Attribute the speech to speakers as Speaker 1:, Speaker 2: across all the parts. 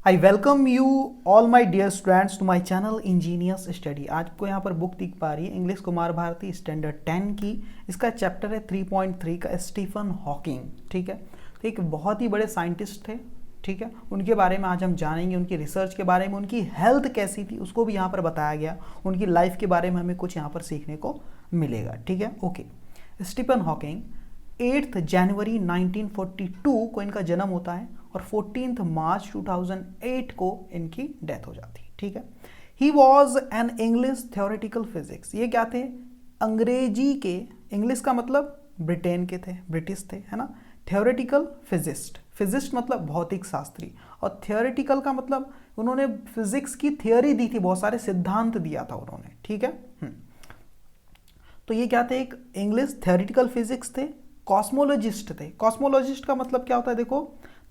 Speaker 1: I welcome you all my dear students to my channel Engineers Study. आज को यहाँ पर बुक दिख पा रही है इंग्लिश कुमार भारती स्टैंडर्ड 10 की। इसका चैप्टर है 3.3 का स्टीफन हॉकिंग। ठीक है, तो एक बहुत ही बड़े साइंटिस्ट थे। ठीक है, उनके बारे में आज हम जानेंगे, उनकी रिसर्च के बारे में, उनकी हेल्थ कैसी थी उसको भी यहाँ पर बताया गया, उनकी लाइफ के बारे में हमें कुछ यहाँ पर सीखने को मिलेगा। ठीक है, ओके। स्टीफन हॉकिंग 8 जनवरी 1942 को इनका जन्म होता है और 14 मार्च 2008 को इनकी डेथ हो जाती है। ठीक है, he was an English theoretical physics. ये क्या थे? अंग्रेजी के, इंग्लिश का मतलब ब्रिटेन के थे, ब्रिटिश थे, है ना। थ्योरेटिकल फिजिस्ट, फिजिस्ट मतलब भौतिक शास्त्री, और थ्योरेटिकल का मतलब उन्होंने फिजिक्स की थियोरी दी थी, बहुत सारे सिद्धांत दिया था उन्होंने। ठीक है, तो ये क्या थे? एक इंग्लिश थ्योरेटिकल फिजिक्स थे, कॉस्मोलॉजिस्ट थे। कॉस्मोलॉजिस्ट का मतलब क्या होता है? देखो,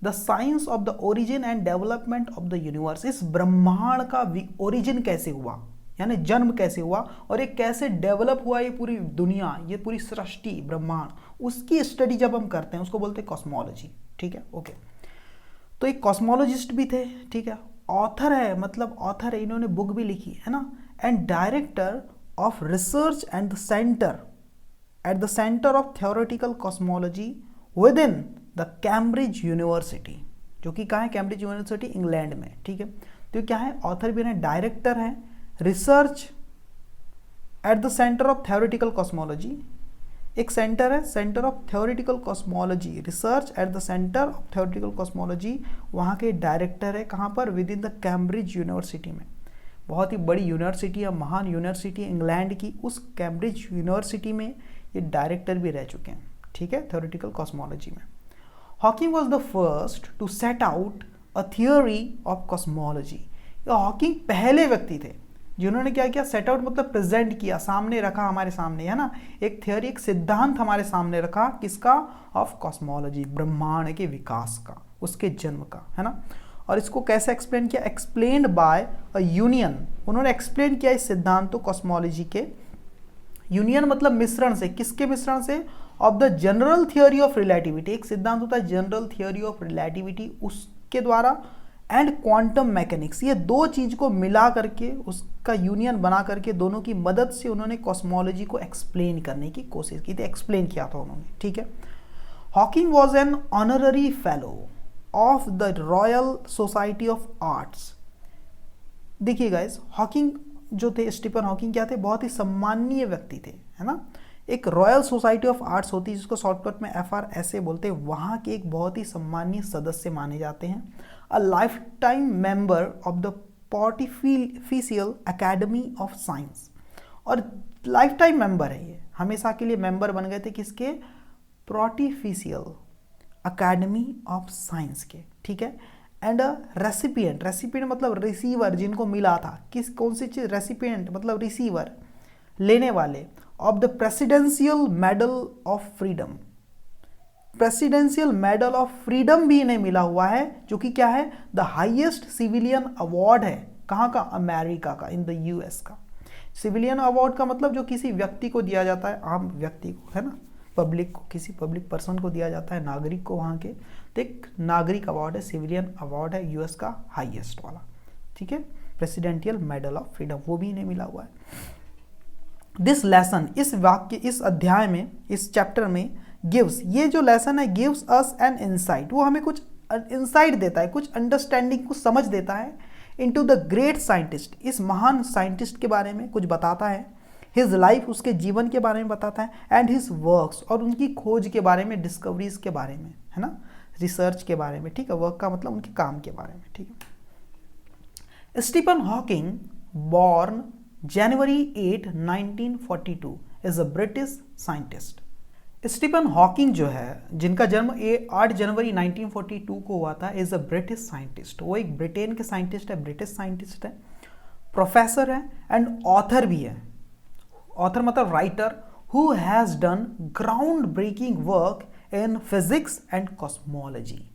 Speaker 1: the science of the origin and development of the universe. इस ब्रह्मांड का ओरिजिन कैसे हुआ, यानी जन्म कैसे हुआ, और ये कैसे डेवलप हुआ, ये पूरी दुनिया, ये पूरी सृष्टि, ब्रह्मांड, उसकी स्टडी जब हम करते हैं उसको बोलते हैं कॉस्मोलॉजी। ठीक है, ओके। तो एक कॉस्मोलॉजिस्ट भी थे। ठीक है, ऑथर है, मतलब ऑथर है, इन्होंने बुक भी लिखी है ना। And director of research and the centre at the center of theoretical cosmology within the Cambridge University, जो कि कहाँ है? कैम्ब्रिज यूनिवर्सिटी, इंग्लैंड में। ठीक है, तो क्या है? ऑथर भी है, डायरेक्टर है, research at the centre of theoretical cosmology. एक सेंटर है, centre of theoretical cosmology, research at the centre of theoretical cosmology, वहाँ के डायरेक्टर है। कहाँ पर? With in the Cambridge university में। बहुत ही बड़ी यूनिवर्सिटी है, महान यूनिवर्सिटी इंग्लैंड की, उस कैम्ब्रिज यूनिवर्सिटी में ये डायरेक्टर भी रह चुके हैं। ठीक है, थ्योरेटिकल कॉस्मोलॉजी में। Hawking was the first to set out a theory of cosmology. ये हॉकिंग पहले व्यक्ति थे जिन्होंने क्या किया? सेट आउट मतलब प्रेजेंट किया, सामने रखा, हमारे सामने, है ना। एक थियोरी, एक सिद्धांत हमारे सामने रखा, किसका? ऑफ कॉस्मोलॉजी, ब्रह्मांड के विकास का, उसके जन्म का, है ना। और इसको कैसे एक्सप्लेन किया? Explained bye a union. उन्होंने एक्सप्लेन किया इस सिद्धांत को कॉस्मोलॉजी के। यूनियन मतलब मिश्रण से, किसके मिश्रण से? Of the general theory of relativity. एक सिद्धांत होता है जनरल थियोरी ऑफ रिलेटिविटी, उसके द्वारा, एंड क्वांटम मैकेनिक्स। ये दो चीज को मिला करके, उसका यूनियन बना करके, दोनों की मदद से उन्होंने कॉस्मोलॉजी को एक्सप्लेन करने की कोशिश की थी, एक्सप्लेन किया था उन्होंने। ठीक है, Hawking was an honorary fellow of the royal society of arts. देखिए गाइस, हॉकिंग जो थे, स्टीफन हॉकिंग क्या थे? बहुत ही सम्माननीय व्यक्ति थे, है ना। एक रॉयल सोसाइटी ऑफ आर्ट्स होती है, जिसको शॉर्टकट में FRSA बोलते हैं, वहाँ के एक बहुत ही सम्माननीय सदस्य माने जाते हैं। A lifetime member of the pontifical academy of science, और लाइफ टाइम मेंबर है ये, हमेशा के लिए मेंबर बन गए थे किसके? पोर्टिफिशियल एकेडमी ऑफ साइंस के। ठीक है, एंड अ रेसिपिएंट, रेसिपिएंट मतलब रिसीवर, जिनको मिला था, किस, कौन सी चीज? रेसिपिएंट मतलब रिसीवर, लेने वाले, of the presidential medal of freedom. Presidential medal of freedom भी इन्हें मिला हुआ है, जो कि क्या है? द हाईएस्ट सिविलियन अवार्ड है। कहाँ का? अमेरिका का, इन द US का। सिविलियन अवार्ड का मतलब जो किसी व्यक्ति को दिया जाता है, आम व्यक्ति को, है ना, पब्लिक को, किसी पब्लिक पर्सन को दिया जाता है, नागरिक को, वहाँ के। तो एक नागरिक अवार्ड है, सिविलियन अवार्ड है, US का हाईएस्ट वाला। ठीक है, प्रेसिडेंशियल मेडल ऑफ फ्रीडम, वो भी इन्हें मिला हुआ है। दिस लेसन, इस वाक्य, इस अध्याय में, इस चैप्टर में, गिव्स, ये जो लेसन है, गिव्स अस एन इंसाइट, वो हमें कुछ इंसाइट देता है, कुछ अंडरस्टैंडिंग, कुछ समझ देता है इनटू द ग्रेट साइंटिस्ट, इस महान साइंटिस्ट के बारे में कुछ बताता है। हिज लाइफ, उसके जीवन के बारे में बताता है, एंड हिज वर्क्स, और उनकी खोज के बारे में, डिस्कवरीज के बारे में, है ना, रिसर्च के बारे में। ठीक है, वर्क का मतलब उनके काम के बारे में। ठीक है, Stephen Hawking born January 8, 1942 is a British scientist. Stephen Hawking जो है, जिनका जन्म 8 जनवरी 1942 को हुआ था, इज अ ब्रिटिश साइंटिस्ट। वो एक ब्रिटेन के साइंटिस्ट है, ब्रिटिश साइंटिस्ट है, प्रोफेसर है, एंड ऑथर भी है। ऑथर मतलब writer, who has done ground breaking work in physics and cosmology.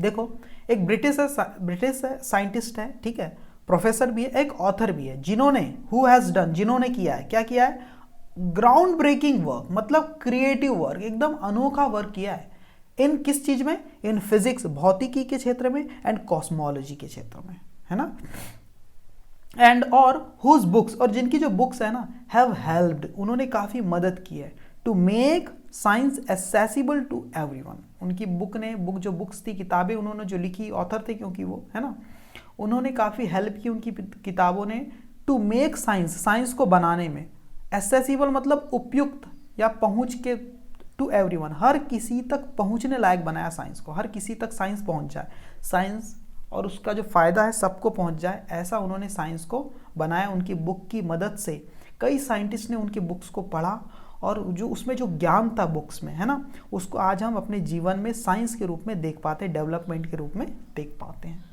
Speaker 1: देखो, एक ब्रिटिश साइंटिस्ट है, ठीक है, प्रोफेसर भी है, एक ऑथर भी है, जिन्होंने, हु हैज डन, जिन्होंने किया है, क्या किया है? ग्राउंड ब्रेकिंग वर्क मतलब क्रिएटिव वर्क, एकदम अनोखा वर्क किया है इन किस चीज में? इन फिजिक्स, भौतिकी के क्षेत्र में, एंड कॉस्मोलॉजी के क्षेत्र में, है ना। एंड और हुज बुक्स, और जिनकी जो बुक्स है ना, हैव हेल्प्ड, उन्होंने काफी मदद की है, to make science accessible to everyone. उनकी बुक जो बुक्स थी, किताबें उन्होंने जो लिखी, ऑथर थे क्योंकि वो, है ना, उन्होंने काफी हेल्प की उनकी किताबों ने, टू मेक साइंस को बनाने में, एक्सेसिबल मतलब उपयुक्त या पहुंच के, टू एवरीवन, हर किसी तक पहुंचने लायक बनाया साइंस को, हर किसी तक साइंस पहुंच जाए, साइंस और उसका जो फायदा है सबको पहुंच जाए, ऐसा उन्होंने साइंस को बनाया। उनकी बुक की मदद से कई साइंटिस्ट ने उनकी बुक्स को पढ़ा, और जो उसमें जो ज्ञान था बुक्स में, है ना, उसको आज हम अपने जीवन में साइंस के रूप में देख पाते हैं, डेवलपमेंट के रूप में देख पाते हैं।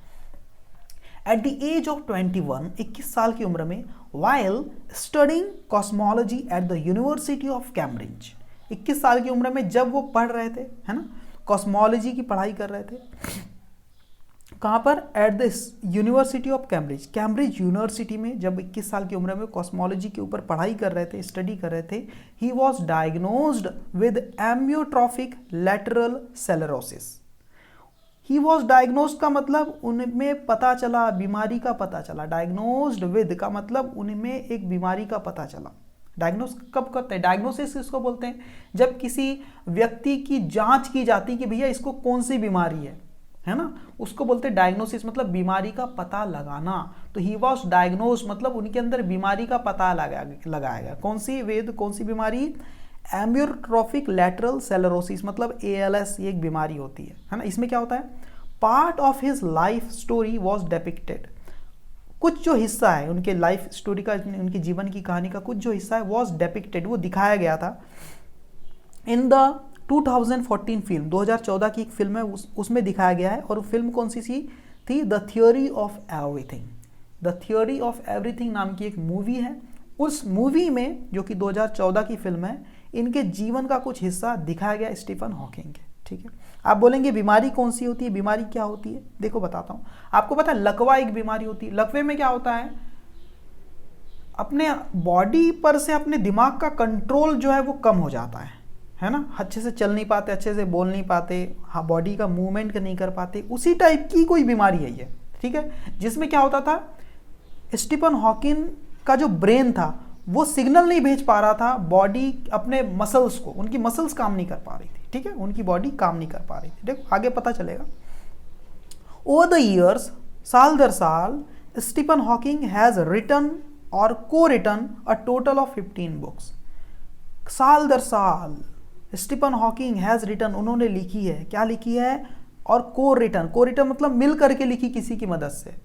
Speaker 1: एट द एज ऑफ 21, 21 साल की उम्र में, while studying cosmology at the university of Cambridge, 21 साल की उम्र में जब वो पढ़ रहे थे, है ना, कॉस्मोलॉजी की पढ़ाई कर रहे थे, कहाँ पर? At the university of Cambridge, Cambridge university में जब 21 साल की उम्र में कॉस्मोलॉजी के ऊपर पढ़ाई कर रहे थे, स्टडी कर रहे थे, he was diagnosed with amyotrophic lateral sclerosis. He was diagnosed का मतलब उनमें पता चला, बीमारी का पता चला। डायग्नोज्ड विद का मतलब उनमें एक बीमारी का पता चला। डायग्नोस कब करते हैं? डायग्नोसिस किसको बोलते हैं? जब किसी व्यक्ति की जांच की जाती है कि भैया इसको कौन सी बीमारी है ना, उसको बोलते हैं डायग्नोसिस, मतलब बीमारी का पता लगाना। तो ही वॉज डायग्नोज मतलब उनके अंदर बीमारी का पता लगाया गया। कौन सी वेद, कौन सी बीमारी? एम्योट्रॉफिक लैटरल सेलेरोसिस, मतलब ALS, ये एक बीमारी होती है ना। इसमें क्या होता है? Part of his life story was डेपिक्टेड, कुछ जो हिस्सा है उनके लाइफ स्टोरी का, उनके जीवन की कहानी का कुछ जो हिस्सा है, वॉज डेपिक्टेड, वो दिखाया गया था, इन द 2014 फिल्म, 2014 की एक फिल्म है, उसमें दिखाया गया है। और फिल्म कौन सी थी? The theory of everything. The theory of everything नाम की एक मूवी है। उस मूवी में, जो कि 2014 की फिल्म है, इनके जीवन का कुछ हिस्सा दिखाया गया स्टीफन हॉकिंग के। ठीक है, आप बोलेंगे बीमारी कौन सी होती है? बीमारी क्या होती है? देखो बताता हूं आपको। पता है लकवा एक बीमारी होती है। लकवे में क्या होता है? अपने बॉडी पर से अपने दिमाग का कंट्रोल जो है वो कम हो जाता है ना। अच्छे से चल नहीं पाते, अच्छे से बोल नहीं पाते, हाँ, बॉडी का मूवमेंट नहीं कर पाते, उसी टाइप की कोई बीमारी है ये। ठीक है, जिसमें क्या होता था, स्टीफन हॉकिंग का जो ब्रेन था वो सिग्नल नहीं भेज पा रहा था बॉडी अपने मसल्स को, उनकी मसल्स काम नहीं कर पा रही थी। ठीक है, उनकी बॉडी काम नहीं कर पा रही थी। देखो आगे पता चलेगा। ओवर द ईयर्स, साल दर साल, स्टीफन हॉकिंग हैज रिटन और co-written a total of 15 books. साल दर साल स्टीफन हॉकिंग हैज रिटन, उन्होंने लिखी है। क्या लिखी है? और को रिटन मतलब मिल करके लिखी किसी की मदद से।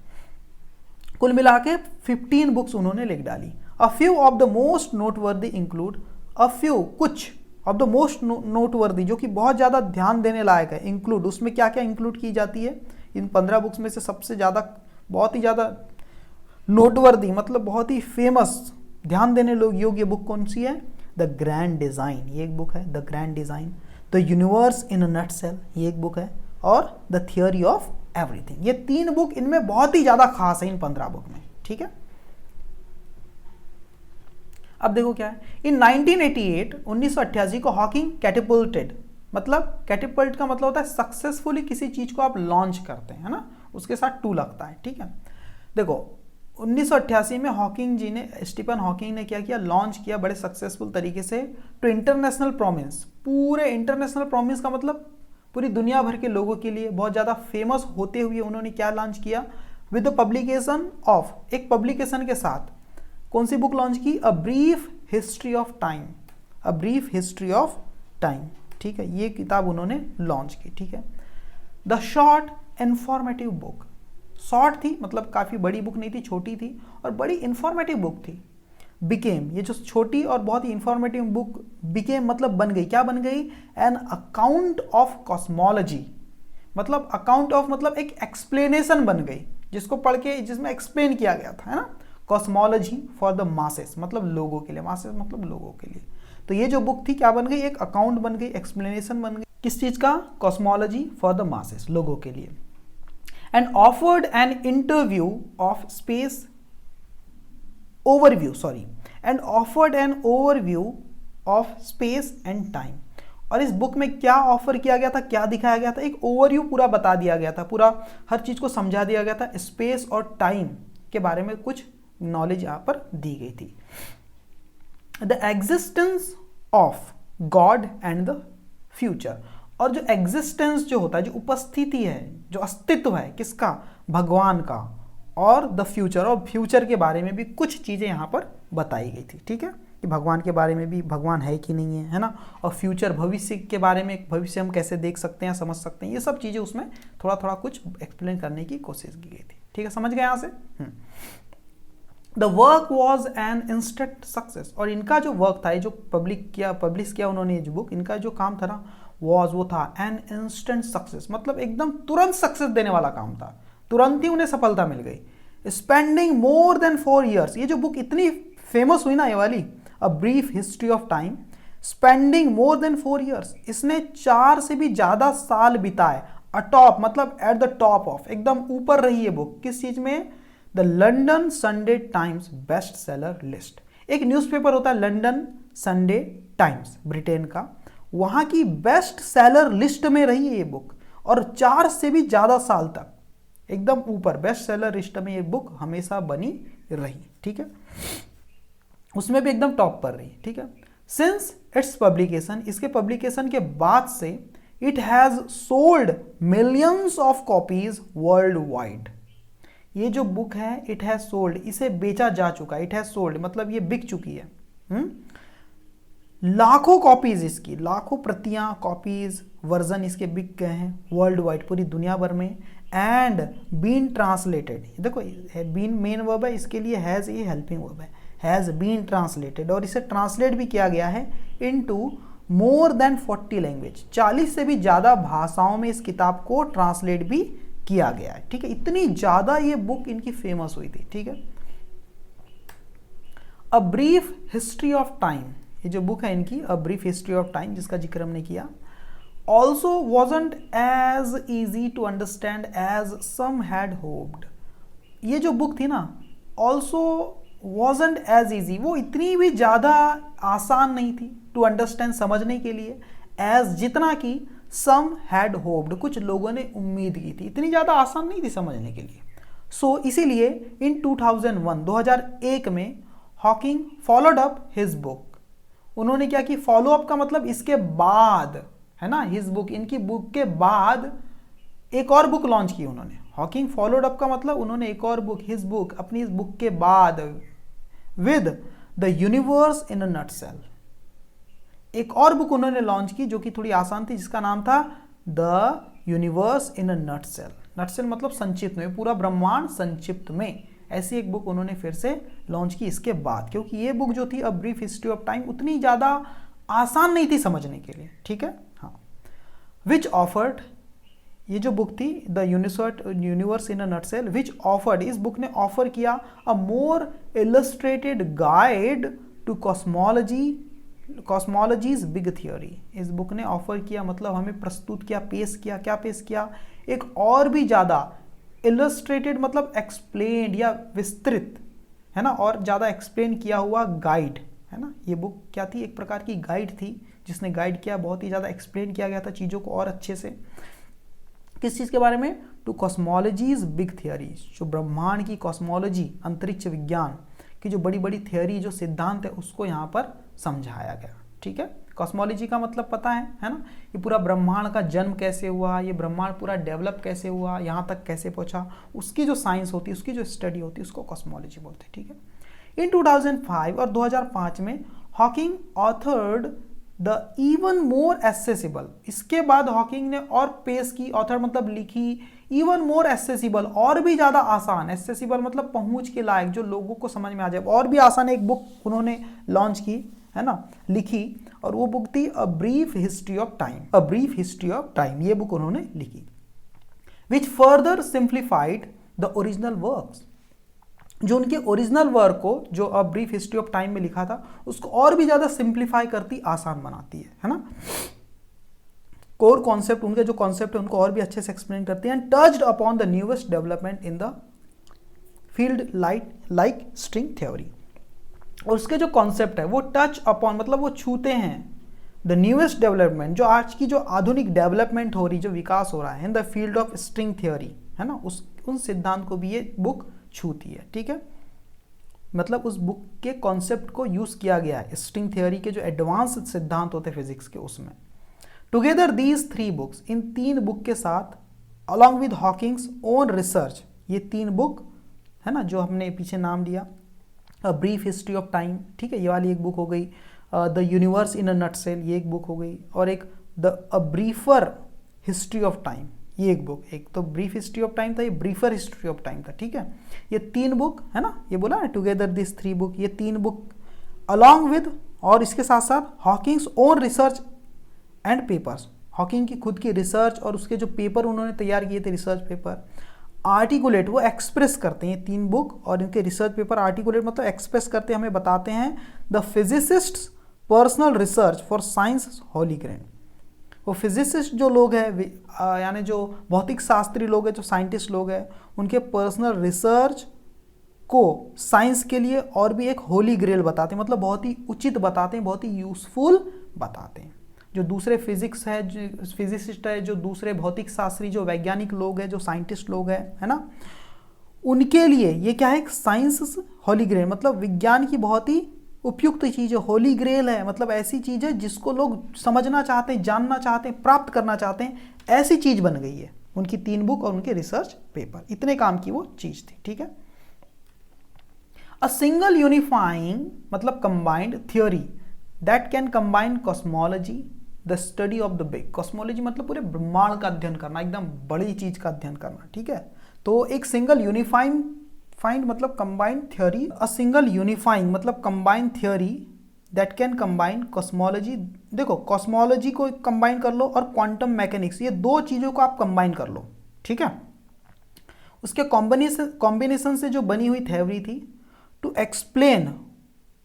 Speaker 1: कुल मिला के 15 बुक्स उन्होंने लिख डाली। A few of the most noteworthy include, a few कुछ ऑफ द मोस्ट नोटवर्दी, जो कि बहुत ज़्यादा ध्यान देने लायक है। इंक्लूड, उसमें क्या क्या इंक्लूड की जाती है? इन 15 बुक्स में से सबसे ज़्यादा, बहुत ही ज़्यादा नोटवर्दी मतलब बहुत ही फेमस, ध्यान देने योग्य बुक कौन सी है? द ग्रैंड डिज़ाइन, ये एक बुक है, the grand design. The universe in a nutshell, ये एक बुक है, और द थियोरी ऑफ एवरीथिंग। ये 3 बुक इनमें बहुत ही ज़्यादा खास है इन 15 बुक में। ठीक है, अब देखो क्या है। इन 1988 को हॉकिंग कैटेपुल्टेड, मतलब कैटेपल्ट का मतलब होता है सक्सेसफुली किसी चीज को आप लॉन्च करते हैं, है ना, उसके साथ टू लगता है। ठीक है, देखो 1988 में हॉकिंग जी ने, स्टीफन हॉकिंग ने क्या किया? लॉन्च किया बड़े सक्सेसफुल तरीके से टू इंटरनेशनल प्रोमिस। पूरे इंटरनेशनल प्रोमिस का मतलब पूरी दुनिया भर के लोगों के लिए बहुत ज़्यादा फेमस होते हुए उन्होंने क्या लॉन्च किया? विद द पब्लिकेशन ऑफ, एक पब्लिकेशन के साथ कौन सी बुक लॉन्च की? अ brief history of time, a brief history of time. ठीक है, ये किताब उन्होंने लॉन्च की। ठीक है, the short informative book, short थी मतलब काफ़ी बड़ी बुक नहीं थी, छोटी थी और बड़ी इंफॉर्मेटिव बुक थी। बिकेम, ये जो छोटी और बहुत ही इंफॉर्मेटिव बुक बिकेम मतलब बन गई, क्या बन गई? एन अकाउंट ऑफ कॉस्मोलॉजी, मतलब अकाउंट ऑफ मतलब एक एक्सप्लेनेशन बन गई, जिसको पढ़ के जिसमें एक्सप्लेन किया गया था, है ना। कॉस्मोलॉजी फॉर द मासेस, मतलब लोगों के लिए, मासेस मतलब लोगों के लिए। तो ये जो बुक थी क्या बन गई? एक अकाउंट बन गई, एक्सप्लेनेशन बन गई, किस चीज का? कॉस्मोलॉजी फॉर द मासेस, लोगों के लिए। And offered an interview of space overview, sorry, and offered an overview of space and time, और इस बुक में क्या ऑफर किया गया था, क्या दिखाया गया था, एक ओवरव्यू पूरा बता दिया गया था, पूरा हर चीज को समझा दिया गया था। स्पेस और टाइम के बारे में कुछ नॉलेज यहाँ पर दी गई थी। The existence of God and the future, और जो एग्जिस्टेंस जो होता है, जो उपस्थिति है, जो अस्तित्व है किसका, भगवान का, और द फ्यूचर, और फ्यूचर के बारे में भी कुछ चीजें यहाँ पर बताई गई थी। ठीक है, कि भगवान के बारे में भी, भगवान है कि नहीं है ना, और फ्यूचर भविष्य के बारे में, भविष्य हम कैसे देख सकते हैं, समझ सकते हैं, ये सब चीजें उसमें थोड़ा थोड़ा कुछ एक्सप्लेन करने की कोशिश की गई थी। ठीक है, समझ गए यहाँ से। The work was an instant success, और इनका जो वर्क था, ये जो पब्लिश किया उन्होंने ये जो बुक, इनका जो काम था ना, वो था एन इंस्टेंट सक्सेस, मतलब एकदम तुरंत सक्सेस देने वाला काम था, तुरंत ही उन्हें सफलता मिल गई। स्पेंडिंग मोर देन 4 years, ये जो बुक इतनी फेमस हुई ना ये वाली, अ brief history of time, spending more than 4 years, इसने 4 से भी ज्यादा साल बिताए, अटॉप मतलब एट द टॉप ऑफ, एकदम ऊपर रही है बुक, किस चीज में, the London Sunday times best seller list. एक न्यूज़पेपर होता है लंदन संडे टाइम्स, ब्रिटेन का, वहां की बेस्ट सेलर लिस्ट में रही है ये बुक, और 4 से भी ज्यादा साल तक एकदम ऊपर बेस्ट सेलर लिस्ट में ये बुक हमेशा बनी रही। ठीक है, उसमें भी एकदम टॉप पर रही। ठीक है, सिंस इट्स पब्लिकेशन, इसके पब्लिकेशन के बाद से, it has sold millions of copies world wide, ये जो बुक है इट हैज सोल्ड, इसे बेचा जा चुका है, इट हैज सोल्ड मतलब ये बिक चुकी है। लाखों कॉपीज इसकी, लाखों प्रतियां, कॉपीज, वर्जन इसके बिक गए हैं वर्ल्ड वाइड, पूरी दुनिया भर में। एंड बीन ट्रांसलेटेड, देखो बीन मेन वर्ब है, इसके लिए हैज ये हेल्पिंग वर्ब है, हैज बीन ट्रांसलेटेड, और इसे ट्रांसलेट भी किया गया है इनटू मोर देन 40 लैंग्वेज, 40 से भी ज्यादा भाषाओं में इस किताब को ट्रांसलेट भी किया गया है। ठीक है, इतनी ज्यादा ये बुक इनकी फेमस हुई थी। ठीक है, a brief history of time, ये जो बुक है इनकी, a brief history of time, जिसका जिक्र हमने किया, also wasn't as easy to understand as some had hoped, ये जो बुक थी ना, ऑल्सो वॉजंट एज ईजी, वो इतनी भी ज्यादा आसान नहीं थी टू अंडरस्टैंड, समझने के लिए, एज जितना कि सम हैड होप्ड, कुछ लोगों ने उम्मीद की थी, इतनी ज्यादा आसान नहीं थी समझने के लिए। सो इसीलिए इन 2001 में Hawking followed up his book, उन्होंने क्या की, फॉलो अप का मतलब इसके बाद है ना, हिज बुक, इनकी बुक के बाद एक और बुक लॉन्च की उन्होंने। हॉकिंग फॉलोड अप का मतलब उन्होंने एक और बुक, हिज बुक, अपनी इस बुक के बाद, with the universe in a nutshell, एक और बुक उन्होंने लॉन्च की जो कि थोड़ी आसान थी, जिसका नाम था the universe in a nutshell. Nutshell मतलब संक्षिप्त में, पूरा ब्रह्मांड संक्षिप्त में, ऐसी एक बुक उन्होंने फिर से लॉन्च की इसके बाद, क्योंकि ये बुक जो थी, अ ब्रीफ हिस्ट्री ऑफ टाइम, उतनी ज्यादा आसान नहीं थी समझने के लिए। ठीक है, हाँ, विच ऑफर्ड, ये जो बुक थी the universe in a nutshell, which offered, इस बुक ने ऑफर किया a more illustrated guide to cosmology's big theory, इस बुक ने ऑफर किया मतलब हमें प्रस्तुत किया, पेश किया, क्या पेश किया, एक और भी ज्यादा इलस्ट्रेटेड मतलब एक्सप्लेन्ड या विस्तृत है ना, और ज्यादा एक्सप्लेन किया हुआ गाइड है ना। ये बुक क्या थी, एक प्रकार की गाइड थी, जिसने गाइड किया, बहुत ही ज्यादा एक्सप्लेन किया गया था चीजों को और अच्छे से। किस चीज के बारे में, टू कॉस्मोलॉजीज बिग थियरीज, जो ब्रह्मांड की कॉस्मोलॉजी, अंतरिक्ष विज्ञान की जो बड़ी बड़ी थियरी, जो सिद्धांत है, उसको यहाँ पर समझाया गया। ठीक है, कॉस्मोलॉजी का मतलब पता है ना, ये पूरा ब्रह्मांड का जन्म कैसे हुआ, ये ब्रह्मांड पूरा डेवलप कैसे हुआ, यहाँ तक कैसे पहुंचा, उसकी जो साइंस होती है, उसकी जो स्टडी होती है, उसको कॉस्मोलॉजी बोलते हैं। ठीक है, इन 2005 और 2005 में Hawking authored the even more accessible, इसके बाद हॉकिंग ने और पेश की, ऑथर मतलब लिखी, इवन मोर एसेसिबल, और भी ज्यादा आसान, एसेसिबल मतलब पहुंच के लायक, जो लोगों को समझ में आ जाए, और भी आसान एक बुक उन्होंने लॉन्च की है ना, लिखी, और वो बुक थी अ brief history of time, a brief history of time, ये बुक उन्होंने लिखी, which further simplified the original works, जो उनके ओरिजिनल वर्क को, जो अ ब्रीफ हिस्ट्री ऑफ टाइम में लिखा था, उसको और भी ज्यादा सिंप्लीफाई करती, आसान बनाती है ना। कोर कॉन्सेप्ट, उनके जो कॉन्सेप्ट है उनको और भी अच्छे से एक्सप्लेन करती हैं। Touched upon the newest development in the field like string theory, और उसके जो कॉन्सेप्ट है वो टच अपॉन मतलब वो छूते हैं, द न्यूएस्ट डेवलपमेंट, जो आज की जो आधुनिक डेवलपमेंट हो रही, जो विकास हो रहा है in the field of string theory, है ना, उन सिद्धांत को भी ये बुक छूती है, ठीक है। मतलब उस बुक के कॉन्सेप्ट को यूज किया गया है स्ट्रिंग थियोरी के जो एडवांस सिद्धांत होते हैं फिजिक्स के, उसमें। टुगेदर दीज 3 बुक्स, इन 3 बुक के साथ, along with Hawking's own research, ये 3 बुक है ना जो हमने पीछे नाम लिया, अ ब्रीफ हिस्ट्री ऑफ टाइम, ठीक है, ये वाली एक बुक हो गई, the universe in a nutshell, ये एक बुक हो गई, और एक अ ब्रीफर हिस्ट्री ऑफ टाइम, ये एक बुक। एक तो ब्रीफ हिस्ट्री ऑफ टाइम था, ये ब्रीफर हिस्ट्री ऑफ टाइम था, ठीक है। ये 3 बुक है ना, ये बोला ना टुगेदर दिस 3 बुक, ये 3 बुक अलॉन्ग विद, और इसके साथ साथ Hawking's own research and papers, Hawking की खुद की रिसर्च और उसके जो पेपर उन्होंने तैयार किए थे, रिसर्च पेपर, आर्टिकुलेट, वो एक्सप्रेस करते हैं, 3 बुक और इनके रिसर्च पेपर आर्टिकुलेट मतलब एक्सप्रेस करते हैं, हमें बताते हैं the physicist's personal research for science holy grail. वो फिजिसिस्ट जो लोग हैं, यानी जो भौतिक शास्त्री लोग हैं, जो साइंटिस्ट लोग हैं, उनके पर्सनल रिसर्च को साइंस के लिए और भी एक होली ग्रेल बताते हैं, मतलब बहुत ही उचित बताते हैं, बहुत ही यूजफुल बताते हैं। जो दूसरे फिजिक्स है, जो फिजिसिस्ट है, जो दूसरे भौतिक शास्त्री, जो वैज्ञानिक लोग हैं, जो साइंटिस्ट लोग हैं, है ना, उनके लिए ये क्या है, साइंस होली ग्रेल, मतलब विज्ञान की बहुत ही उपयुक्त चीज है। होली ग्रेल है मतलब ऐसी चीज है जिसको लोग समझना चाहते हैं, जानना चाहते हैं, प्राप्त करना चाहते हैं, ऐसी चीज बन गई है उनकी 3 बुक और उनके रिसर्च पेपर, इतने काम की वो चीज थी, ठीक है। अ सिंगल यूनिफाइंग मतलब combined theory that can combine cosmology, the study of the big, cosmology मतलब पूरे ब्रह्मांड का अध्ययन करना, एकदम बड़ी चीज का अध्ययन करना, ठीक है। तो एक सिंगल यूनिफाइंग फाइंड मतलब combined theory, a single unifying मतलब combined theory that can combine cosmology, देखो कॉस्मोलॉजी को कंबाइन कर लो और क्वांटम मैकेनिक्स, ये 2 चीजों को आप कंबाइन कर लो, ठीक है। उसके कॉम्बिनेशन से जो बनी हुई थ्योरी थी, टू एक्सप्लेन,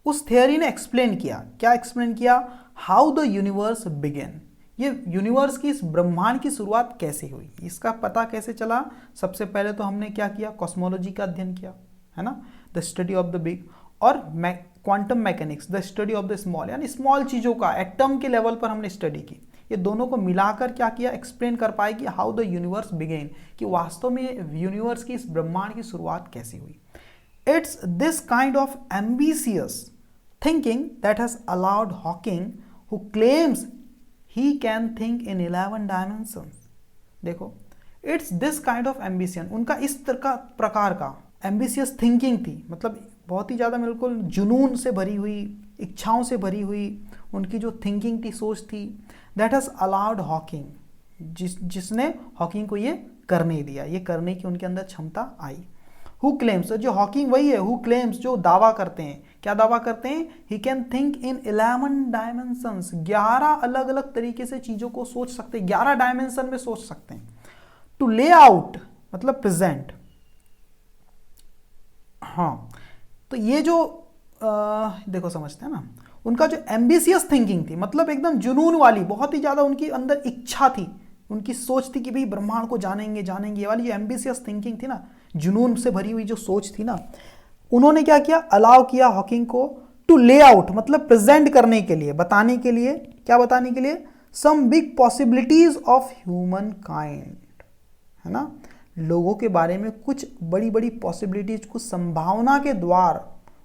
Speaker 1: उस थ्योरी ने एक्सप्लेन किया, क्या एक्सप्लेन किया, हाउ द यूनिवर्स बिगेन, ये यूनिवर्स की, इस ब्रह्मांड की शुरुआत कैसे हुई, इसका पता कैसे चला। सबसे पहले तो हमने क्या किया, कॉस्मोलॉजी का अध्ययन किया, है ना, the study of the big, और quantum mechanics, the study of the small, यानी स्मॉल चीजों का, एटम के लेवल पर हमने स्टडी की। ये दोनों को मिलाकर क्या किया, एक्सप्लेन कर पाए कि हाउ द यूनिवर्स बिगेन, कि वास्तव में यूनिवर्स की, इस ब्रह्मांड की शुरुआत कैसे हुई। It's this kind of ambitious thinking that has allowed Hawking, who claims he can think in 11 dimensions, देखो it's this kind of ambition, उनका इस प्रकार का एम्बिशियस थिंकिंग थी, मतलब बहुत ही ज़्यादा बिल्कुल जुनून से भरी हुई, इच्छाओं से भरी हुई उनकी जो थिंकिंग थी, सोच थी, दैट हैज अलाउड हॉकिंग, जिसने हॉकिंग को ये करने दिया, ये करने की उनके अंदर क्षमता आई। हु क्लेम्स, जो हॉकिंग वही है, हु क्लेम्स जो दावा करते हैं, क्या दावा करते हैं, he can think in 11 dimensions, 11 अलग अलग तरीके से चीजों को सोच सकते हैं, 11 डायमेंशन में सोच सकते हैं। टू ले आउट मतलब प्रेजेंट, हाँ, तो ये जो देखो समझते हैं ना, उनका जो एम्बिशियस थिंकिंग थी, मतलब एकदम जुनून वाली, बहुत ही ज्यादा उनकी अंदर इच्छा थी, उनकी सोच थी कि भाई ब्रह्मांड को जानेंगे जानेंगे, ये वाली जो एम्बिशियस थिंकिंग थी ना, जुनून से भरी हुई जो सोच थी ना, उन्होंने क्या किया, अलाउ किया हॉकिंग को टू ले आउट मतलब प्रेजेंट करने के लिए, बताने के लिए, क्या बताने के लिए, some big possibilities of humankind, है ना, लोगों के बारे में कुछ बड़ी बड़ी पॉसिबिलिटीज, कुछ संभावना के द्वार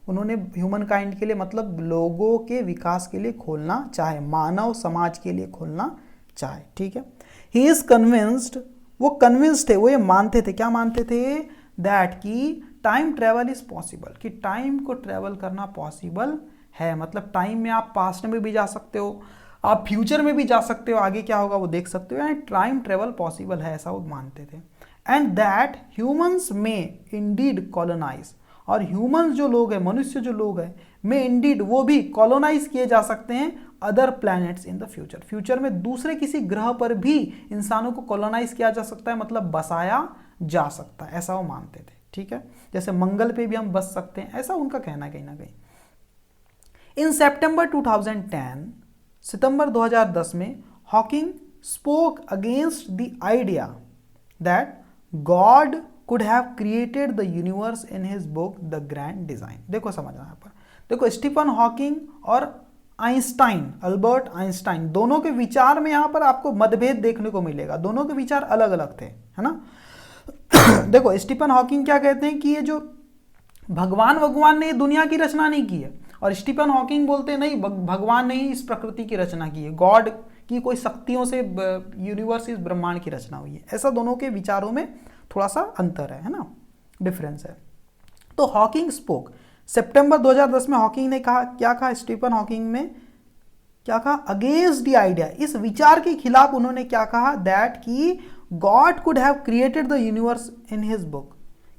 Speaker 1: उन्होंने ह्यूमन काइंड के लिए, मतलब लोगों के विकास के लिए खोलना चाहे, मानव समाज के लिए खोलना चाहे, ठीक है। ही इज कन्विंस्ड, वो कन्विंस्ड थे, वो ये मानते थे, क्या मानते थे, दैट की टाइम ट्रेवल इज पॉसिबल, कि टाइम को ट्रेवल करना पॉसिबल है, मतलब टाइम में आप पास्ट में भी जा सकते हो, आप फ्यूचर में भी जा सकते हो, आगे क्या होगा वो देख सकते हो, यानी टाइम ट्रेवल पॉसिबल है, ऐसा वो मानते थे। एंड दैट ह्यूमंस में इंडीड कॉलोनाइज, और ह्यूमंस जो लोग हैं, मनुष्य जो लोग हैं, में इंडीड वो भी कॉलोनाइज किए जा सकते हैं other planets in the future, future में दूसरे किसी ग्रह पर भी इंसानों को कॉलोनाइज किया जा सकता है, मतलब बसाया जा सकता है, ऐसा वो मानते थे, ठीक है। जैसे मंगल पे भी हम बस सकते हैं, ऐसा उनका कहना है कहीं ना कहीं। इन सितंबर 2010, सितंबर 2010 में Hawking spoke against the idea that God could have created the universe in his book the grand design. देखो समझना यहाँ पर, देखो स्टीफन हॉकिंग और आइंस्टाइन, अल्बर्ट आइंस्टाइन, दोनों के विचार में यहाँ पर आपको मतभेद देखने को मिलेगा, दोनों के विचार अलग अलग थे, है ना। देखो स्टीफन हॉकिंग क्या कहते हैं कि ये जो भगवान ने दुनिया की रचना नहीं की है, और स्टीफन हॉकिंग बोलते हैं नहीं, भगवान ने ही इस प्रकृति की रचना की है, गॉड की कोई शक्तियों से यूनिवर्स, इस ब्रह्मांड की रचना हुई है। ऐसा दोनों के विचारों में थोड़ा सा अंतर है ना, डिफरेंस है। तो हॉकिंग स्पोक, सितंबर 2010 में हॉकिंग ने कहा, क्या कहा स्टीफन हॉकिंग में, क्या कहा, अगेंस्ट द आइडिया, इस विचार के खिलाफ उन्होंने क्या कहा, दैट कि God could have created the universe in his book,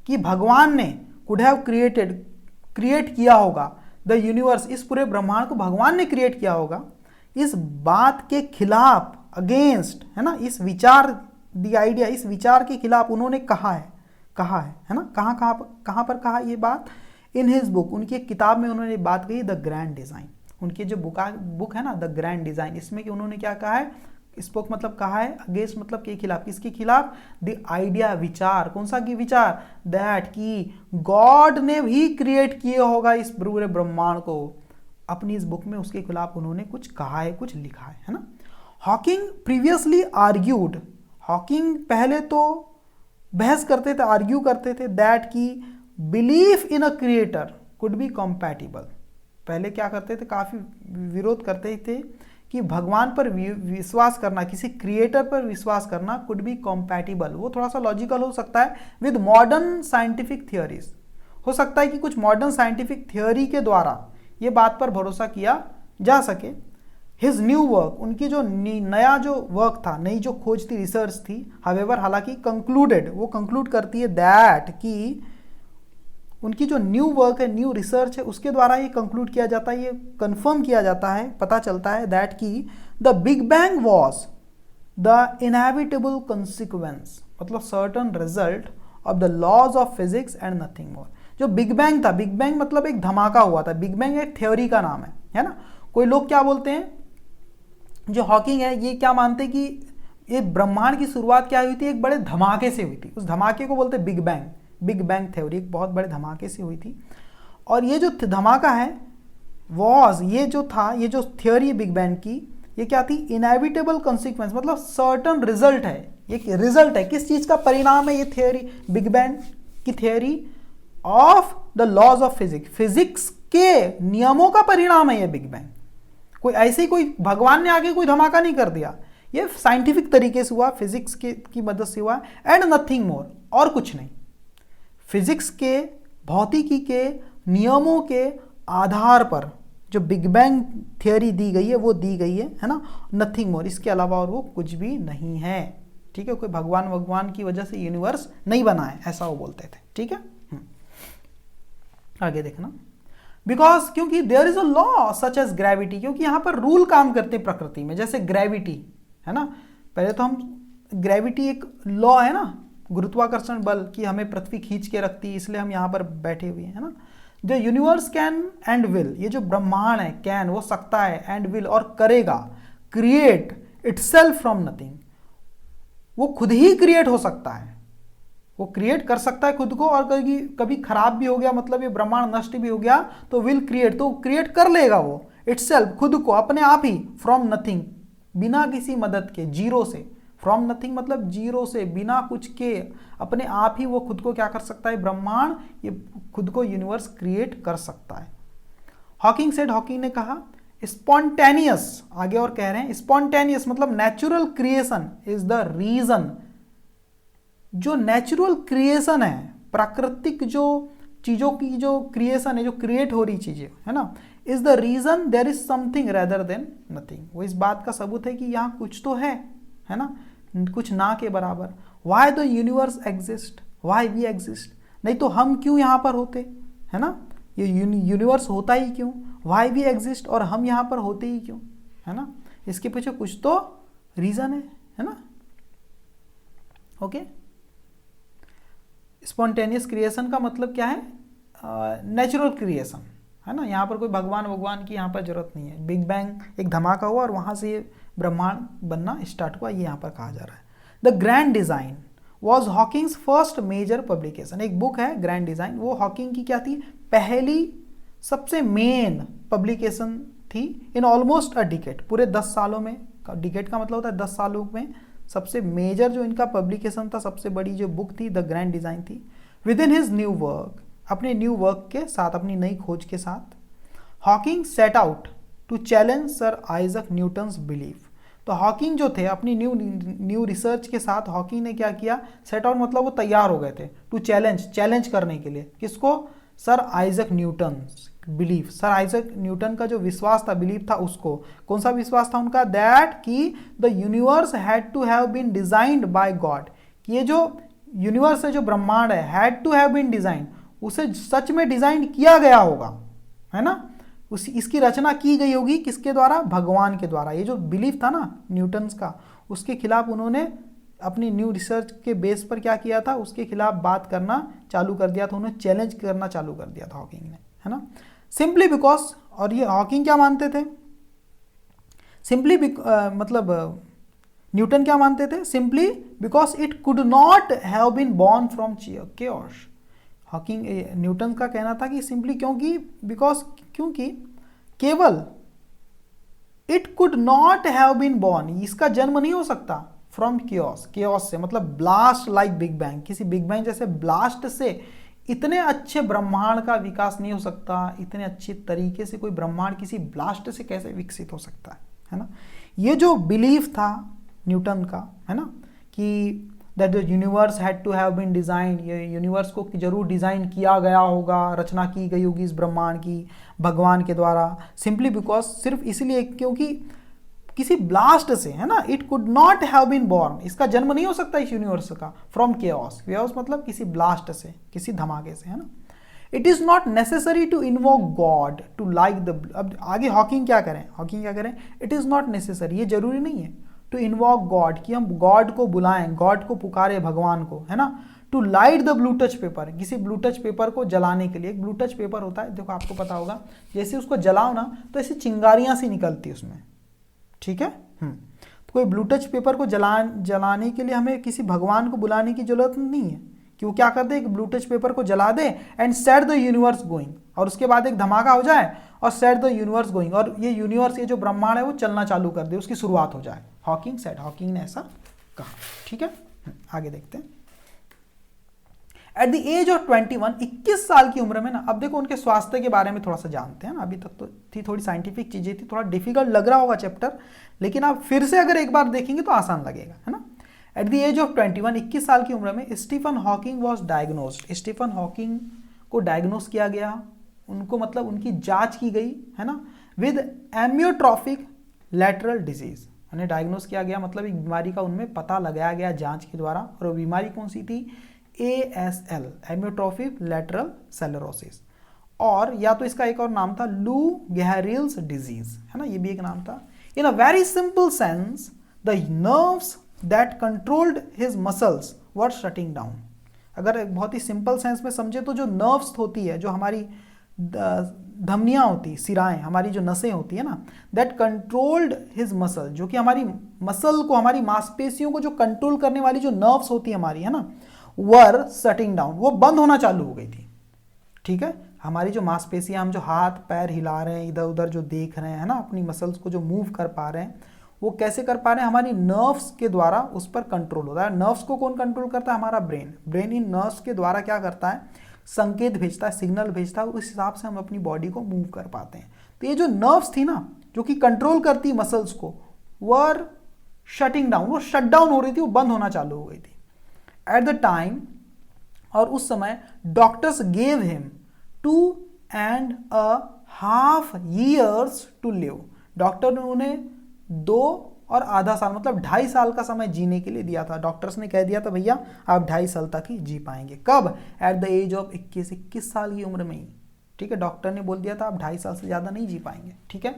Speaker 1: कि भगवान ने कुड हैव क्रिएट किया होगा द यूनिवर्स, इस पूरे ब्रह्मांड को भगवान ने क्रिएट किया होगा। इस बात के खिलाफ, अगेंस्ट, है ना, इस विचार, द आइडिया, इस विचार के खिलाफ उन्होंने कहा है ना, कहाँ पर कहा ये बात, इन हिज बुक, उनकी एक किताब में उन्होंने बात कही, द ग्रैंड डिजाइन, उनकी जो बुक है ना द ग्रैंड डिजाइन, इसमें कि उन्होंने क्या कहा है, स्पोक मतलब कहा है, अगेंस्ट मतलब के खिलाफ, किसके खिलाफ, द आइडिया, विचार, कौन सा की विचार, दैट कि गॉड ने भी क्रिएट किया होगा इस पूरे ब्रह्मांड को, अपनी इस बुक में उसके खिलाफ उन्होंने कुछ कहा है, कुछ लिखा है ना। हॉकिंग प्रीवियसली आर्ग्यूड, हॉकिंग पहले तो बहस करते थे, आर्ग्यू करते थे, दैट की belief in a creator could be compatible, पहले क्या करते थे, काफी विरोध करते थे कि भगवान पर विश्वास करना, किसी क्रिएटर पर विश्वास करना कुड बी कंपैटिबल, वो थोड़ा सा लॉजिकल हो सकता है विद मॉडर्न साइंटिफिक थियोरीज, हो सकता है कि कुछ मॉडर्न साइंटिफिक थियोरी के द्वारा ये बात पर भरोसा किया जा सके। हिज न्यू वर्क, उनकी जो नया जो वर्क था, नई जो खोज थी, रिसर्च थी, हावेवर हालांकि कंक्लूडेड, वो कंक्लूड करती है दैट कि उनकी जो न्यू वर्क है, न्यू रिसर्च है, उसके द्वारा ये कंक्लूड किया जाता है, ये कंफर्म किया जाता है, पता चलता है दैट कि the big bang was the inevitable consequence, मतलब certain result of the laws of physics and nothing more. जो बिग बैंग था, बिग बैंग मतलब एक धमाका हुआ था, बिग बैंग एक थ्योरी का नाम है ना। कोई लोग क्या बोलते हैं, जो हॉकिंग है ये क्या मानते हैं कि ये ब्रह्मांड की शुरुआत क्या हुई थी, एक बड़े धमाके से हुई थी, उस धमाके को बोलते हैं big bang, big bang theory, एक बहुत बड़े धमाके से हुई थी। और ये जो धमाका है वॉज, ये जो था, ये जो थ्योरी बिग बैंग की, ये क्या थी, इनएविटेबल कॉन्सिक्वेंस, मतलब सर्टन रिजल्ट है, ये रिजल्ट है, किस चीज का परिणाम है ये थ्योरी, बिग बैंग की theory of the laws of physics, physics के नियमों का परिणाम है ये बिग बैंग। कोई ऐसे ही कोई भगवान ने आगे कोई धमाका नहीं कर दिया, ये साइंटिफिक तरीके से हुआ, फिजिक्स की मदद से हुआ, एंड नथिंग मोर, और कुछ नहीं। फिजिक्स के, भौतिकी के नियमों के आधार पर जो बिग बैंग थियरी दी गई है वो दी गई है ना, नथिंग मोर, इसके अलावा और वो कुछ भी नहीं है, ठीक है। कोई भगवान की वजह से यूनिवर्स नहीं बना है, ऐसा वो बोलते थे, ठीक है। आगे देखना, बिकॉज, क्योंकि there is a law such as gravity, क्योंकि यहां पर रूल काम करते हैं प्रकृति में, जैसे ग्रेविटी है ना, पहले तो हम, ग्रेविटी एक लॉ है ना, गुरुत्वाकर्षण बल की हमें पृथ्वी खींच के रखती है, इसलिए हम यहाँ पर बैठे हुए हैं, है ना। The universe can and will, ये जो ब्रह्मांड है, कैन वो सकता है, एंड विल और करेगा, क्रिएट इटसेल्फ फ्रॉम नथिंग, वो खुद ही क्रिएट हो सकता है, वो क्रिएट कर सकता है खुद को, और कभी खराब भी हो गया, मतलब ये ब्रह्मांड नष्ट भी हो गया तो विल क्रिएट, तो क्रिएट कर लेगा वो इटसेल्फ, खुद को, अपने आप ही, फ्रॉम नथिंग, बिना किसी मदद के, जीरो से, फ्रॉम नथिंग मतलब जीरो से, बिना कुछ के, अपने आप ही वो खुद को क्या कर सकता है, ब्रह्मांड, ये खुद को यूनिवर्स क्रिएट कर सकता है। हॉकिंग सेड, हॉकिंग ने कहा, स्पॉन्टेनियस, आगे और कह रहे हैं, स्पॉन्टेनियस मतलब natural creation is the reason, जो नेचुरल क्रिएशन है, प्राकृतिक जो चीजों की जो क्रिएशन है, जो क्रिएट हो रही चीजें है ना, is the reason there is something rather than nothing, वो इस बात का सबूत है कि यहाँ कुछ तो है ना, कुछ ना के बराबर। Why the universe exist, why we exist, नहीं तो हम क्यों यहाँ पर होते, है ना, ये यूनिवर्स होता ही क्यों, वाई वी एग्जिस्ट, और हम यहाँ पर होते ही क्यों, है ना, इसके पीछे कुछ तो रीजन है ना। ओके, स्पॉन्टेनियस क्रिएशन का मतलब क्या है, नेचुरल क्रिएशन, है ना, यहाँ पर कोई भगवान की यहाँ पर जरूरत नहीं है, बिग बैंग एक धमाका हुआ और वहाँ से ये ब्रह्मांड बनना स्टार्ट हुआ, ये यहाँ पर कहा जा रहा है। The grand design was Hawking's first major publication, एक बुक है ग्रैंड डिजाइन, वो हॉकिंग की क्या थी, पहली सबसे मेन पब्लिकेशन थी इन ऑलमोस्ट अ डिकेड, पूरे 10 सालों में, डिकेड का मतलब होता है 10 सालों में सबसे मेजर जो इनका पब्लिकेशन था, सबसे बड़ी जो बुक थी द ग्रैंड डिज़ाइन थी। Within his new work, अपने न्यू वर्क के साथ, अपनी नई खोज के साथ, Hawking set out to challenge sir Isaac Newton's belief. तो हॉकिंग जो थे अपनी न्यू रिसर्च के साथ हॉकिंग ने क्या किया, सेट आउट मतलब वो तैयार हो गए थे, टू चैलेंज करने के लिए, किसको, sir Isaac Newton belief, sir Isaac Newton का जो विश्वास था, बिलीफ था उसको। कौन सा विश्वास था उनका, दैट कि the universe had to have been designed by God, कि ये जो यूनिवर्स है, जो ब्रह्मांड है, had to have been designed, उसे सच में डिजाइन किया गया होगा, है ना, इसकी रचना की गई होगी, किसके द्वारा, भगवान के द्वारा। ये जो बिलीफ था ना न्यूटन्स का, उसके खिलाफ उन्होंने अपनी न्यू रिसर्च के बेस पर क्या किया था, उसके खिलाफ बात करना चालू कर दिया था, उन्हें चैलेंज करना चालू कर दिया था हॉकिंग ने, है ना। सिंपली बिकॉज, और ये हॉकिंग क्या मानते थे, सिंपली मतलब न्यूटन क्या मानते थे, simply because it could not have been born from chaos. Hawking, Newton का कहना था कि सिंपली क्योंकि, बिकॉज क्योंकि केवल it could not have been born, इसका जन्म नहीं हो सकता फ्रॉम केओस, केओस से मतलब ब्लास्ट लाइक बिग बैंग, किसी बिग बैंग जैसे ब्लास्ट से इतने अच्छे ब्रह्मांड का विकास नहीं हो सकता, इतने अच्छे तरीके से कोई ब्रह्मांड किसी ब्लास्ट से कैसे विकसित हो सकता है ना। ये जो बिलीफ था न्यूटन का, है ना, कि that the universe had to have been design, ये यूनिवर्स को जरूर डिजाइन किया गया होगा, रचना की गई होगी इस ब्रह्मांड की भगवान के द्वारा, सिंपली बिकॉज, सिर्फ इसलिए क्योंकि किसी ब्लास्ट से, है ना, it could not have been born, इसका जन्म नहीं हो सकता इस यूनिवर्स का, फ्रॉम केओस, केओस मतलब किसी ब्लास्ट से, किसी धमाके से, है ना। It is not necessary to invoke God to like the, अब आगे हॉकिंग क्या करें, हॉकिंग क्या करें, इट इज नॉट नेसेसरी, ये जरूरी नहीं है, टू इन्वोक गॉड, कि हम गॉड को बुलाएं, गॉड को पुकारे, भगवान को, है ना, to light the blue touch paper, किसी ब्लू टच पेपर को जलाने के लिए। एक ब्लू टच पेपर होता है, देखो आपको पता होगा, जैसे उसको जलाओ ना तो ऐसी चिंगारियां सी निकलती उसमें, ठीक है। तो कोई ब्लू टच पेपर को जलाने के लिए हमें किसी भगवान को बुलाने की जरूरत नहीं है, कि वो क्या कर दे, एक ब्लू टच पेपर को जला दे and set the universe going, और उसके बाद एक धमाका हो जाए और सेट द यूनिवर्स गोइंग, और ये यूनिवर्स, ये जो ब्रह्मांड है वो चलना चालू कर दे, उसकी शुरुआत हो जाए। हॉकिंग सेट, हॉकिंग ने ऐसा कहा, ठीक है। आगे देखते हैं। एट द एज ऑफ 21, 21 साल की उम्र में ना, अब देखो उनके स्वास्थ्य के बारे में थोड़ा सा जानते हैं ना, अभी तक तो थी थोड़ी साइंटिफिक चीजें थी, थोड़ा डिफिकल्ट लग रहा होगा चैप्टर, लेकिन आप फिर से अगर एक बार देखेंगे तो आसान लगेगा, है ना। एट द एज ऑफ 21, 21 साल की उम्र में Stephen Hawking was diagnosed, Stephen Hawking को डायग्नोस किया गया, उनको मतलब उनकी जांच की गई, है ना, विद एम्योट्रॉफिक लैटरल डिजीज, उन्हें डायग्नोस किया गया, मतलब एक बीमारी का उनमें पता लगाया गया जांच के द्वारा, और वो बीमारी कौन सी थी, ASL, एम्योट्रॉफिक लैटरल सेलरोसिस, और या तो इसका एक और नाम था लू गेहरिल्स डिजीज, है ना, ये भी एक नाम था। In a very simple sense the nerves that controlled his muscles were shutting down. अगर एक बहुत ही सिंपल सेंस में समझे तो जो नर्व्स होती है, जो हमारी धमनियाँ होती, सिराएं, हमारी जो नसें होती है ना, दैट कंट्रोल्ड हिज मसल, जो कि हमारी मसल को, हमारी मांसपेशियों को जो कंट्रोल करने वाली जो नर्व्स होती है हमारी, है ना, वर शटिंग डाउन, वो बंद होना चालू हो गई थी, ठीक है। हमारी जो मांसपेशियां, हम जो हाथ पैर हिला रहे हैं, इधर उधर जो देख रहे हैं, है ना, अपनी मसल्स को जो मूव कर पा रहे हैं, वो कैसे कर पा रहे हैं, हमारी नर्व्स के द्वारा उस पर कंट्रोल होता है। नर्व्स को कौन कंट्रोल करता है, हमारा ब्रेन, ब्रेन इन नर्व्स के द्वारा क्या करता है, संकेत भेजता है, सिग्नल भेजता है, उस हिसाब से हम अपनी बॉडी को मूव कर पाते हैं। तो ये जो नर्व्स थी ना, जो कि कंट्रोल करती मसल्स को, वर शटिंग डाउन, वो शट डाउन हो रही थी, वो बंद होना चालू हो गई थी। एट द टाइम, और उस समय, doctors gave him 2.5 years to live, doctor ने उन्हें 2.5 साल मतलब 2.5 साल का समय जीने के लिए दिया था। डॉक्टर्स ने कह दिया था भैया आप 2.5 साल तक ही जी पाएंगे। कब, एट द एज ऑफ 21 साल की उम्र में ही, ठीक है। डॉक्टर ने बोल दिया था आप 2.5 साल से ज्यादा नहीं जी पाएंगे, ठीक है।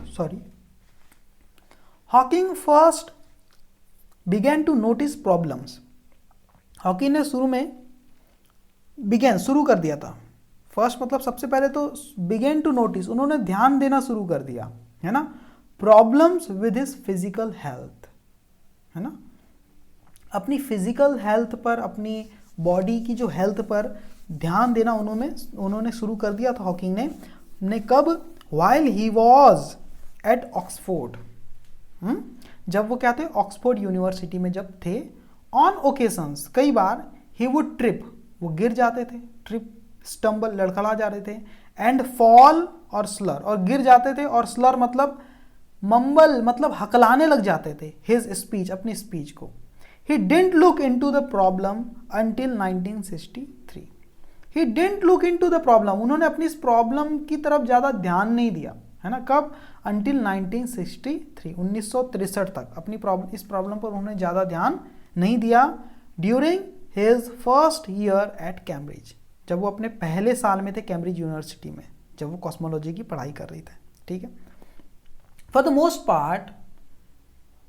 Speaker 1: Sorry. Hawking first began to notice problems, Hawking ने शुरू कर दिया था। फर्स्ट मतलब सबसे पहले तो बिगेन टू नोटिस, उन्होंने ध्यान देना शुरू कर दिया, है ना, problems with his physical health, है ना, अपनी फिजिकल हेल्थ पर, अपनी बॉडी की जो हेल्थ पर ध्यान देना उन्होंने शुरू कर दिया था हॉकिंग ने। ने कब, while he was at Oxford, जब वो क्या थे, ऑक्सफोर्ड यूनिवर्सिटी में जब थे, ऑन ओकेशंस, कई बार, ही वुड ट्रिप, वो गिर जाते थे, ट्रिप स्टम्बल लड़खड़ा जा रहे थे, एंड फॉल और स्लर, और गिर जाते थे, और स्लर मतलब मम्बल मतलब हकलाने लग जाते थे हिज स्पीच, अपनी स्पीच को। He didn't look into the problem until 1963, he didn't look into the problem, उन्होंने अपनी इस प्रॉब्लम की तरफ ज़्यादा ध्यान नहीं दिया, है ना, कब, अंटिल 1963, 1963 तक अपनी प्रॉब्लम, इस प्रॉब्लम पर उन्होंने ज़्यादा ध्यान नहीं दिया, during his first year at Cambridge, जब वो अपने पहले साल में थे कैम्ब्रिज यूनिवर्सिटी में, जब वो कॉस्मोलॉजी की पढ़ाई कर रही थे, ठीक है। फॉर द मोस्ट पार्ट,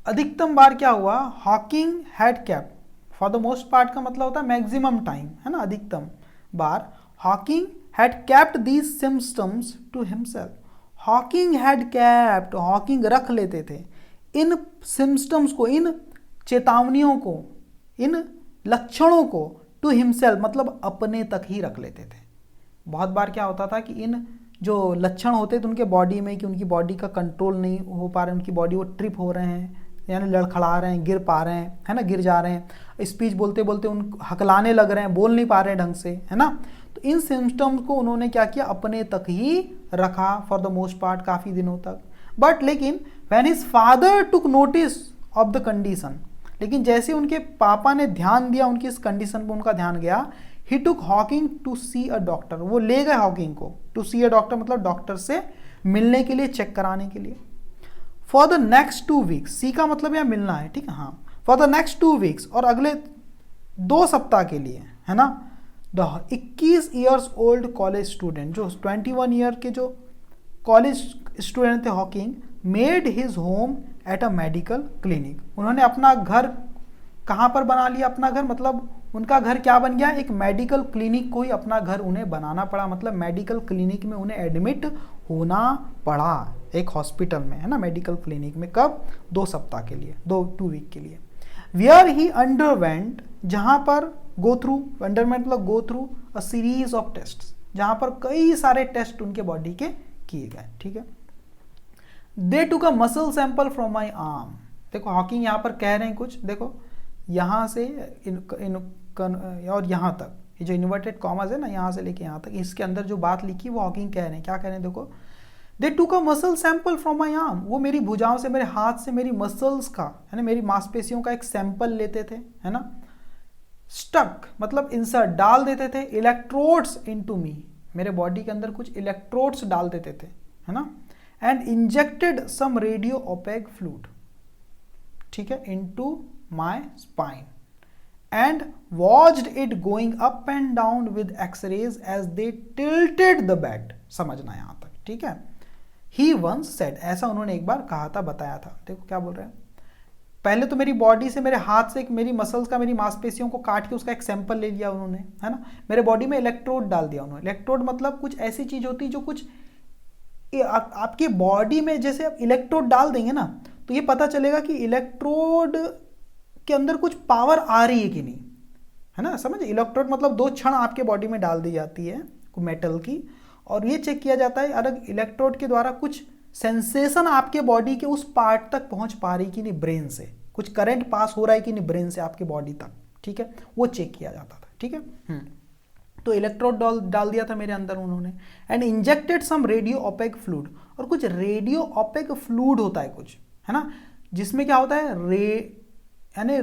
Speaker 1: अधिकतम बार क्या हुआ, Hawking had kept, for the most part का मतलब होता है मैक्सिमम टाइम, है ना, अधिकतम बार, Hawking had kept these symptoms to himself, Hawking had kept, Hawking रख लेते थे इन सिम्पटम्स को, इन चेतावनियों को, इन लक्षणों को, टू हिमसेल्फ मतलब अपने तक ही रख लेते थे। बहुत बार क्या होता था कि इन जो लक्षण होते थे उनके बॉडी में, कि उनकी बॉडी का कंट्रोल नहीं हो पा रहे, उनकी बॉडी वो ट्रिप हो रहे हैं, यानी लड़खड़ा रहे हैं, गिर पा रहे हैं, है ना, गिर जा रहे हैं, स्पीच बोलते बोलते उन हकलाने लग रहे हैं, बोल नहीं पा रहे हैं ढंग से, है ना, तो इन सिम्पटम्स को उन्होंने क्या किया, अपने तक ही रखा फॉर द मोस्ट पार्ट, काफ़ी दिनों तक। बट लेकिन when his father took notice of the condition, लेकिन जैसे उनके पापा ने ध्यान दिया उनकी इस कंडीशन पर, उनका ध्यान गया, he took Hawking to see a doctor, वो ले गए हॉकिंग को, टू सी अ डॉक्टर मतलब डॉक्टर से मिलने के लिए, चेक कराने के लिए। For the next 2 weeks, see का मतलब यहाँ मिलना है, ठीक है, हाँ, फॉर द नेक्स्ट 2 वीक्स, और अगले 2 सप्ताह के लिए, है ना, the 21 years old college student, जो 21 ईयर के जो कॉलेज स्टूडेंट थे Hawking, made his home at a medical clinic, उन्होंने अपना घर कहाँ पर बना लिया, अपना घर मतलब उनका घर क्या बन गया, एक मेडिकल क्लिनिक को ही अपना घर उन्हें बनाना पड़ा, मतलब मेडिकल क्लिनिक में उन्हें एडमिट होना पड़ा, एक हॉस्पिटल में, है ना, मेडिकल क्लिनिक में, कब, 2 सप्ताह के लिए, 2 वीक के लिए। वियर ही अंडरवेंट, जहाँ पर गो थ्रू, अंडरवेंट मतलब go through a series of test, जहाँ पर कई सारे टेस्ट उनके बॉडी के किए गए, ठीक है। They took a muscle sample from my arm, देखो हॉकिंग यहाँ पर कह रहे हैं कुछ, देखो यहाँ से और यहाँ तक, ये जो इन्वर्टेड कॉमास है ना, यहाँ से लेके यहाँ तक, इसके अंदर जो बात लिखी वो हॉकिंग कह रहे हैं, क्या कह रहे हैं, देखो, they took a muscle sample from my arm, वो मेरी भुजाओं से, मेरे हाथ से, मेरी मसल्स का, है ना, मेरी मांसपेशियों का एक सैंपल लेते थे, है ना, स्टक मतलब इंसर्ट, डाल देते थे, इलेक्ट्रोड्स इनटू मी, मेरे बॉडी के अंदर कुछ इलेक्ट्रोड्स डाल देते थे, है ना, and injected some radio opaque fluid, ठीक है, into my spine, and watched it going up and down with x-rays as they tilted the bed, समझना यहाँ तक, ठीक है। He once said, ऐसा उन्होंने एक बार कहा था, बताया था, देखो क्या बोल रहे हैं, पहले तो मेरी बॉडी से, मेरे हाथ से मेरी मसल्स का, मेरी मांसपेशियों को काट के उसका एक सैंपल ले लिया उन्होंने, है ना, मेरे बॉडी में इलेक्ट्रोड डाल दिया उन्होंने। इलेक्ट्रोड मतलब कुछ ऐसी चीज होती है जो कुछ आपकी बॉडी में, जैसे आप इलेक्ट्रोड डाल देंगे ना, तो ये पता चलेगा कि इलेक्ट्रोड के अंदर कुछ पावर आ रही है कि नहीं, है ना, समझे। इलेक्ट्रोड मतलब 2 क्षण आपके बॉडी में डाल दी जाती है मेटल की, और ये चेक किया जाता है अगर इलेक्ट्रोड के द्वारा कुछ सेंसेशन आपके बॉडी के उस पार्ट तक पहुंच पा रही कि नहीं, ब्रेन से कुछ करंट पास हो रहा है कि नहीं ब्रेन से आपके बॉडी तक, ठीक है, वो चेक किया जाता था, ठीक है। तो इलेक्ट्रोड डाल दिया था मेरे अंदर उन्होंने, and injected some radio opaque fluid, और कुछ रेडियो ओपेक फ्लूइड होता है कुछ, है ना, जिसमें क्या होता है, यानी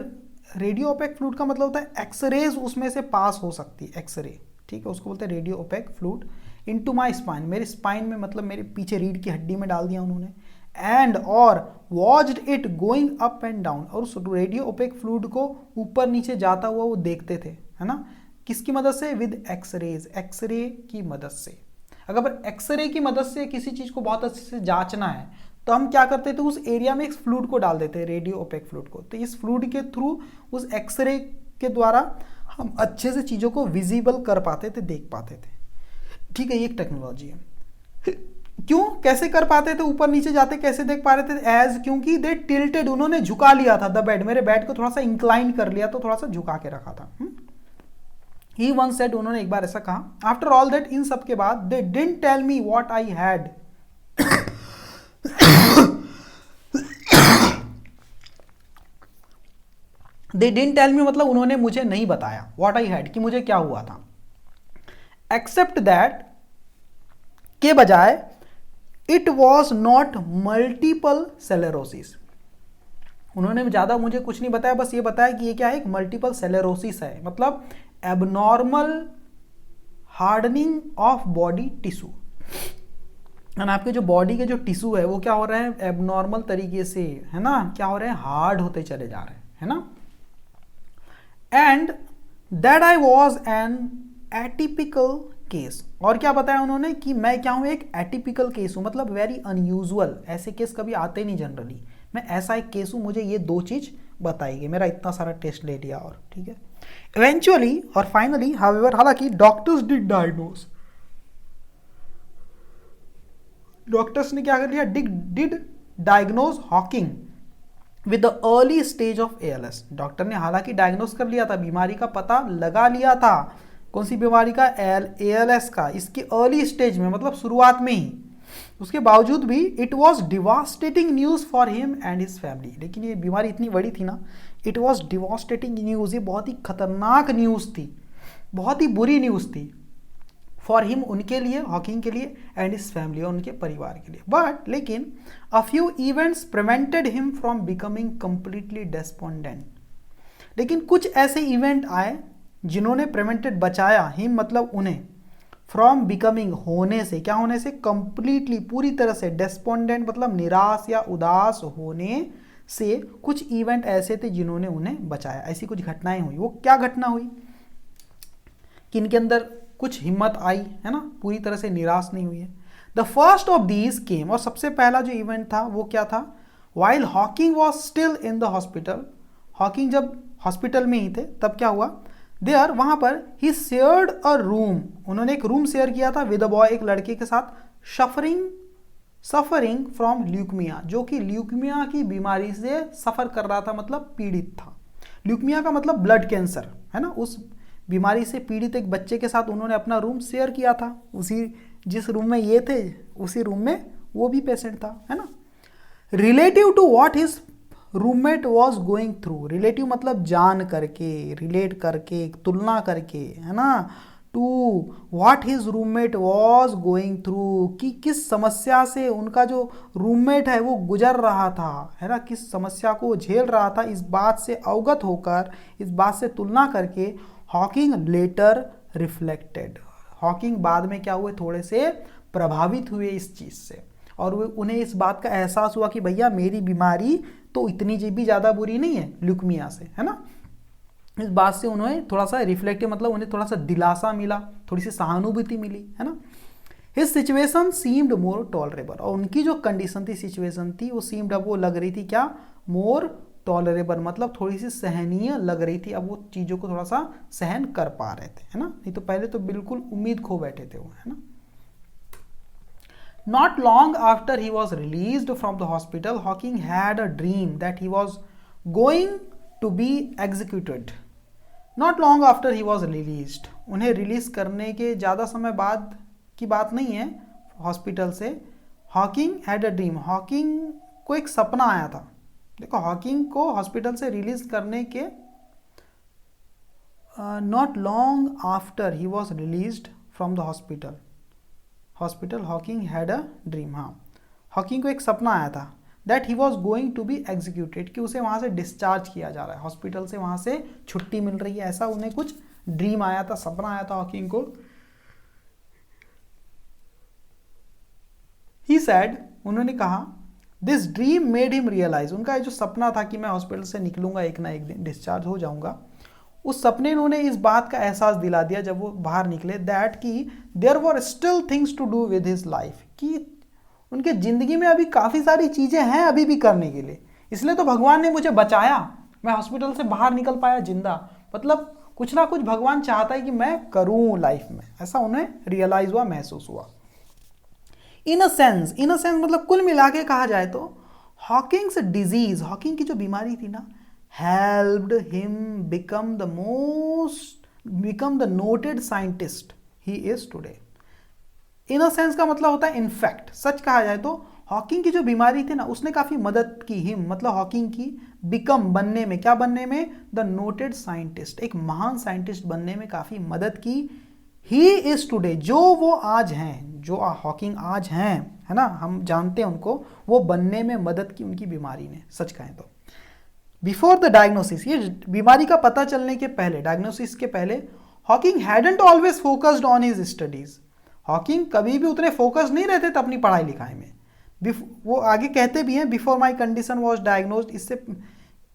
Speaker 1: रेडियो ओपेक फ्लूइड का मतलब होता है एक्सरेज उसमें से पास हो सकती है, एक्सरे, ठीक है, उसको बोलते हैं radio opaque fluid, into my spine, मेरे स्पाइन में मतलब मेरे पीछे रीढ़ की हड्डी में डाल दिया उन्होंने, एंड और watched it going up and down, और उस रेडियो ओपेक फ्लूइड को ऊपर नीचे जाता हुआ वो देखते थे, है ना, किसकी मदद से, विद एक्सरेज, एक्सरे की मदद से। अगर एक्सरे की मदद से किसी चीज को बहुत अच्छे से जांचना है तो हम क्या करते थे, उस एरिया में एक फ्लूइड को डाल देते हैं, रेडियो ओपेक फ्लूइड को, तो इस फ्लूइड के थ्रू उस एक्सरे के द्वारा हम अच्छे से चीज़ों को विजिबल कर पाते थे, देख पाते थे, ठीक है, ये एक टेक्नोलॉजी है। क्यों, कैसे कर पाते थे, ऊपर नीचे जाते कैसे देख पा रहे थे, एज, क्योंकि दे टिल्टेड, उन्होंने झुका लिया था द बेड, मेरे बेड को थोड़ा सा इंक्लाइन कर लिया, तो थोड़ा सा झुका के रखा था। ही वन सेड, उन्होंने एक बार ऐसा कहा, आफ्टर ऑल दैट, इन सब के बाद, they didn't tell me what I had, they didn't tell me मतलब उन्होंने मुझे नहीं बताया व्हाट आई हैड, कि मुझे क्या हुआ था, एक्सेप्ट दैट, के बजाय, इट वॉज नॉट मल्टीपल सेलेरोसिस, उन्होंने ज़्यादा मुझे कुछ नहीं बताया, बस ये बताया कि ये क्या है, एक मल्टीपल सेलेरोसिस है, मतलब abnormal hardening of body tissue, and आपके जो बॉडी के जो टिश्यू है वो क्या हो रहे हैं, एबनॉर्मल तरीके से, है ना, क्या हो रहे हैं, हार्ड होते चले जा रहे हैं, है ना, and that I was an atypical case, और क्या बताया उन्होंने कि मैं क्या हूं, एक एटिपिकल केस हूं, मतलब वेरी अनयूजुअल, ऐसे केस कभी आते नहीं जनरली, मैं ऐसा एक केस हूं, मुझे ये दो चीज बताई गई, मेरा इतना सारा टेस्ट ले लिया, और ठीक है, इवेंचुअली और फाइनली, हाउएवर, हालांकि डॉक्टर्स डिड डायग्नोज, डॉक्टर्स ने क्या कर लिया, did diagnose Hawking with the early stage of ALS, doctor ने हालांकि डायग्नोज कर लिया था, बीमारी का पता लगा लिया था, कौन सी बीमारी का, एएलएस का, इसके अर्ली स्टेज में, मतलब शुरुआत में ही, उसके बावजूद भी it was devastating news for him and his family, लेकिन ये बीमारी इतनी बड़ी थी ना, इट वॉज डिवास्टेटिंग न्यूज, ये बहुत ही खतरनाक न्यूज थी, बहुत ही बुरी न्यूज थी, फॉर हिम, उनके लिए, हॉकिंग के लिए, एंड हिज फैमिली, और उनके परिवार के लिए, बट लेकिन a few events prevented him from becoming completely despondent, लेकिन कुछ ऐसे इवेंट आए जिन्होंने प्रिवेंटेड, बचाया, हिम मतलब उन्हें, फ्रॉम बिकमिंग, होने से, क्या होने से, कंप्लीटली, पूरी तरह से, डेस्पोंडेंट मतलब निराश या उदास होने से, कुछ इवेंट ऐसे थे जिन्होंने उन्हें बचाया, ऐसी कुछ घटनाएं हुई, वो क्या घटना हुई कि इनके अंदर कुछ हिम्मत आई, है ना, पूरी तरह से निराश नहीं हुई है, द फर्स्ट ऑफ दीज केम, और सबसे पहला जो इवेंट था वो क्या था, while Hawking was still in the hospital, Hawking जब हॉस्पिटल में ही थे तब क्या हुआ, देयर, वहां पर, ही शेयर्ड अ रूम, उन्होंने एक रूम शेयर किया था विद अ बॉय, एक लड़के के साथ, सफरिंग फ्रॉम ल्यूकमिया, जो कि ल्यूकमिया की बीमारी से सफर कर रहा था, मतलब पीड़ित था, ल्यूकमिया का मतलब ब्लड कैंसर, है ना, उस बीमारी से पीड़ित एक बच्चे के साथ उन्होंने अपना रूम शेयर किया था, उसी जिस रूम में ये थे उसी रूम में वो भी पेशेंट था, है ना, relative to what his roommate was going through, relative मतलब जान करके, रिलेट करके, तुलना करके, है ना, to what his roommate was going through, कि किस समस्या से उनका जो रूममेट है वो गुजर रहा था, है ना, किस समस्या को झेल रहा था, इस बात से अवगत होकर, इस बात से तुलना करके, हॉकिंग लेटर रिफ्लेक्टेड, हॉकिंग बाद में क्या हुए, थोड़े से प्रभावित हुए इस चीज़ से, और उन्हें इस बात का एहसास हुआ कि भैया मेरी बीमारी तो इतनी भी ज़्यादा बुरी नहीं है ल्यूकेमिया से, है ना, इस बात से उन्हें थोड़ा सा रिफ्लेक्टिव मतलब उन्हें थोड़ा सा दिलासा मिला, थोड़ी सी सहानुभूति मिली, है ना, हिज सिचुएशन सीम्ड मोर टॉलरेबल, और उनकी जो कंडीशन थी, सिचुएशन थी, वो सीम्ड, अब वो लग रही थी क्या, मोर टॉलरेबल, मतलब थोड़ी सी सहनीय लग रही थी, अब वो चीज़ों को थोड़ा सा सहन कर पा रहे थे, है ना, नहीं तो पहले तो बिल्कुल उम्मीद खो बैठे थे वो, है ना। Not long after he was released from the hospital, Hawking had a dream that he was going to be executed. Not long after he was released, उन्हें रिलीज करने के ज़्यादा समय बाद की बात नहीं है हॉस्पिटल से, Hawking had a dream, Hawking को एक सपना आया था, देखो हॉकिंग को हॉस्पिटल से रिलीज करने के not long after he was released from the hospital Hawking had a dream, हाँ हॉकिंग को एक सपना आया था that he was going to be executed, कि उसे वहाँ से डिस्चार्ज किया जा रहा है, हॉस्पिटल से वहाँ से छुट्टी मिल रही है, ऐसा उन्हें कुछ ड्रीम आया था, सपना आया था हॉकिंग को। ही सैड, उन्होंने कहा, this dream made him realise, उनका ये जो सपना था कि मैं हॉस्पिटल से निकलूंगा एक ना एक दिन, डिस्चार्ज हो जाऊंगा, उस सपने ने उन्हें इस बात का एहसास दिला दिया जब वो बाहर निकले, दैट कि there were still things to do with his life, कि उनके ज़िंदगी में अभी काफ़ी सारी चीज़ें हैं अभी भी करने के लिए, इसलिए तो भगवान ने मुझे बचाया, मैं हॉस्पिटल से बाहर निकल पाया जिंदा, मतलब कुछ ना कुछ भगवान चाहता है कि मैं करूँ लाइफ में, ऐसा उन्हें रियलाइज हुआ, महसूस हुआ। इन अ सेंस मतलब कुल मिला के कहा जाए तो हॉकिंग्स हॉकिंग की जो बीमारी थी ना, helped him become the most become the noted scientist he is today. In a sense का मतलब होता है इनफैक्ट, सच कहा जाए तो हॉकिंग की जो बीमारी थी ना उसने काफी मदद की हिम, मतलब हॉकिंग की बिकम बनने में, क्या बनने में, द नोटेड साइंटिस्ट, एक महान साइंटिस्ट बनने में काफी मदद की। ही इज टुडे, जो वो आज हैं, जो हॉकिंग आज हैं, है ना, हम जानते हैं उनको, वो बनने में मदद की उनकी बीमारी ने, सच कहें तो। बिफोर द डायग्नोसिस, ये बीमारी का पता चलने के पहले, डायग्नोसिस के पहले, Hawking hadn't always focused on his studies. Hawking कभी भी उतने फोकस नहीं रहते थे अपनी पढ़ाई लिखाई में। वो आगे कहते भी हैं, before my condition was diagnosed, इससे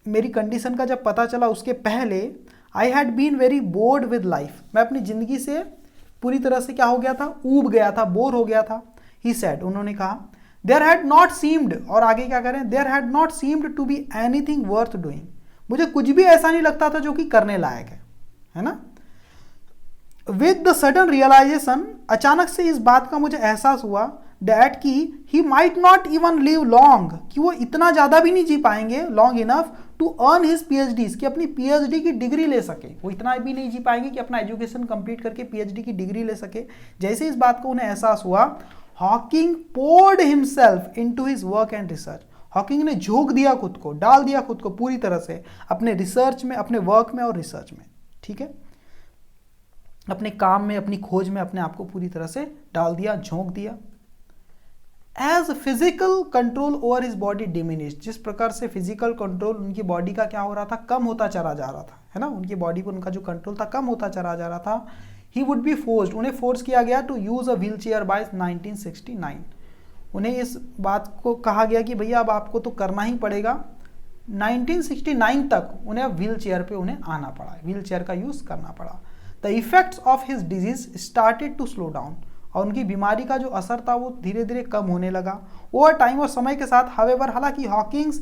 Speaker 1: मेरी कंडीशन का जब पता चला उसके पहले, I had been very bored with life, मैं अपनी जिंदगी से पूरी तरह से क्या हो गया था, ऊब गया था, बोर हो गया था। ही सेड, उन्होंने कहा, देयर हैड नॉट सीम्ड, और आगे क्या करें, there had not seemed to be anything worth doing, मुझे कुछ भी ऐसा नहीं लगता था जो कि करने लायक है ना। विद द सडन रियलाइजेशन, अचानक से इस बात का मुझे एहसास हुआ, डैट की he might not even live long, कि वो इतना ज़्यादा भी नहीं जी पाएंगे, long enough to earn his PhD, कि अपनी पीएचडी की डिग्री ले सके, वो इतना भी नहीं जी पाएंगे कि अपना एजुकेशन कंप्लीट करके पीएचडी की डिग्री ले सके। जैसे इस बात को उन्हें एहसास हुआ, Hawking poured himself into his work and research, Hawking ने झोंक दिया खुद को, डाल दिया खुद को पूरी तरह से अपने रिसर्च में, अपने वर्क में और रिसर्च में, ठीक है, अपने काम में, अपनी खोज में अपने आप को पूरी तरह से डाल दिया, झोंक दिया। As physical control over his body diminish, जिस प्रकार से फिजिकल कंट्रोल उनकी बॉडी का क्या हो रहा था, कम होता चला जा रहा था, है ना, उनकी बॉडी पर उनका जो कंट्रोल था कम होता चला जा रहा था। ही वुड बी फोर्स्ड, उन्हें फोर्स किया गया to use a wheelchair by 1969, उन्हें इस बात को कहा गया कि भैया अब आपको तो करना ही पड़ेगा। 1969 तक उन्हें व्हील चेयर पे उन्हें आना पड़ा, व्हील चेयर का यूज करना पड़ा। The effects of his disease started to slow down, और उनकी बीमारी का जो असर था वो धीरे धीरे कम होने लगा ओवर टाइम, और समय के साथ। हावेवर, हालांकि Hawking's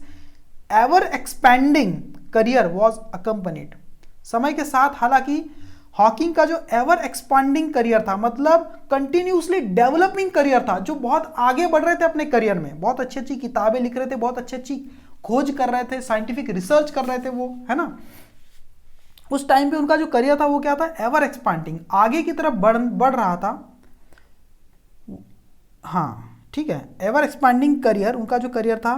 Speaker 1: ever expanding career was accompanied, समय के साथ हालांकि हॉकिंग का जो एवर एक्सपांडिंग करियर था, मतलब कंटिन्यूसली डेवलपिंग करियर था, जो बहुत आगे बढ़ रहे थे अपने करियर में, बहुत अच्छी अच्छी किताबें लिख रहे थे, बहुत अच्छी अच्छी खोज कर रहे थे, साइंटिफिक रिसर्च कर रहे थे वो, है ना। उस टाइम पे उनका जो करियर था वो क्या था, एवर एक्सपांडिंग, आगे की तरफ बढ़ रहा था। हाँ ठीक है, एवर एक्सपांडिंग करियर, उनका जो करियर था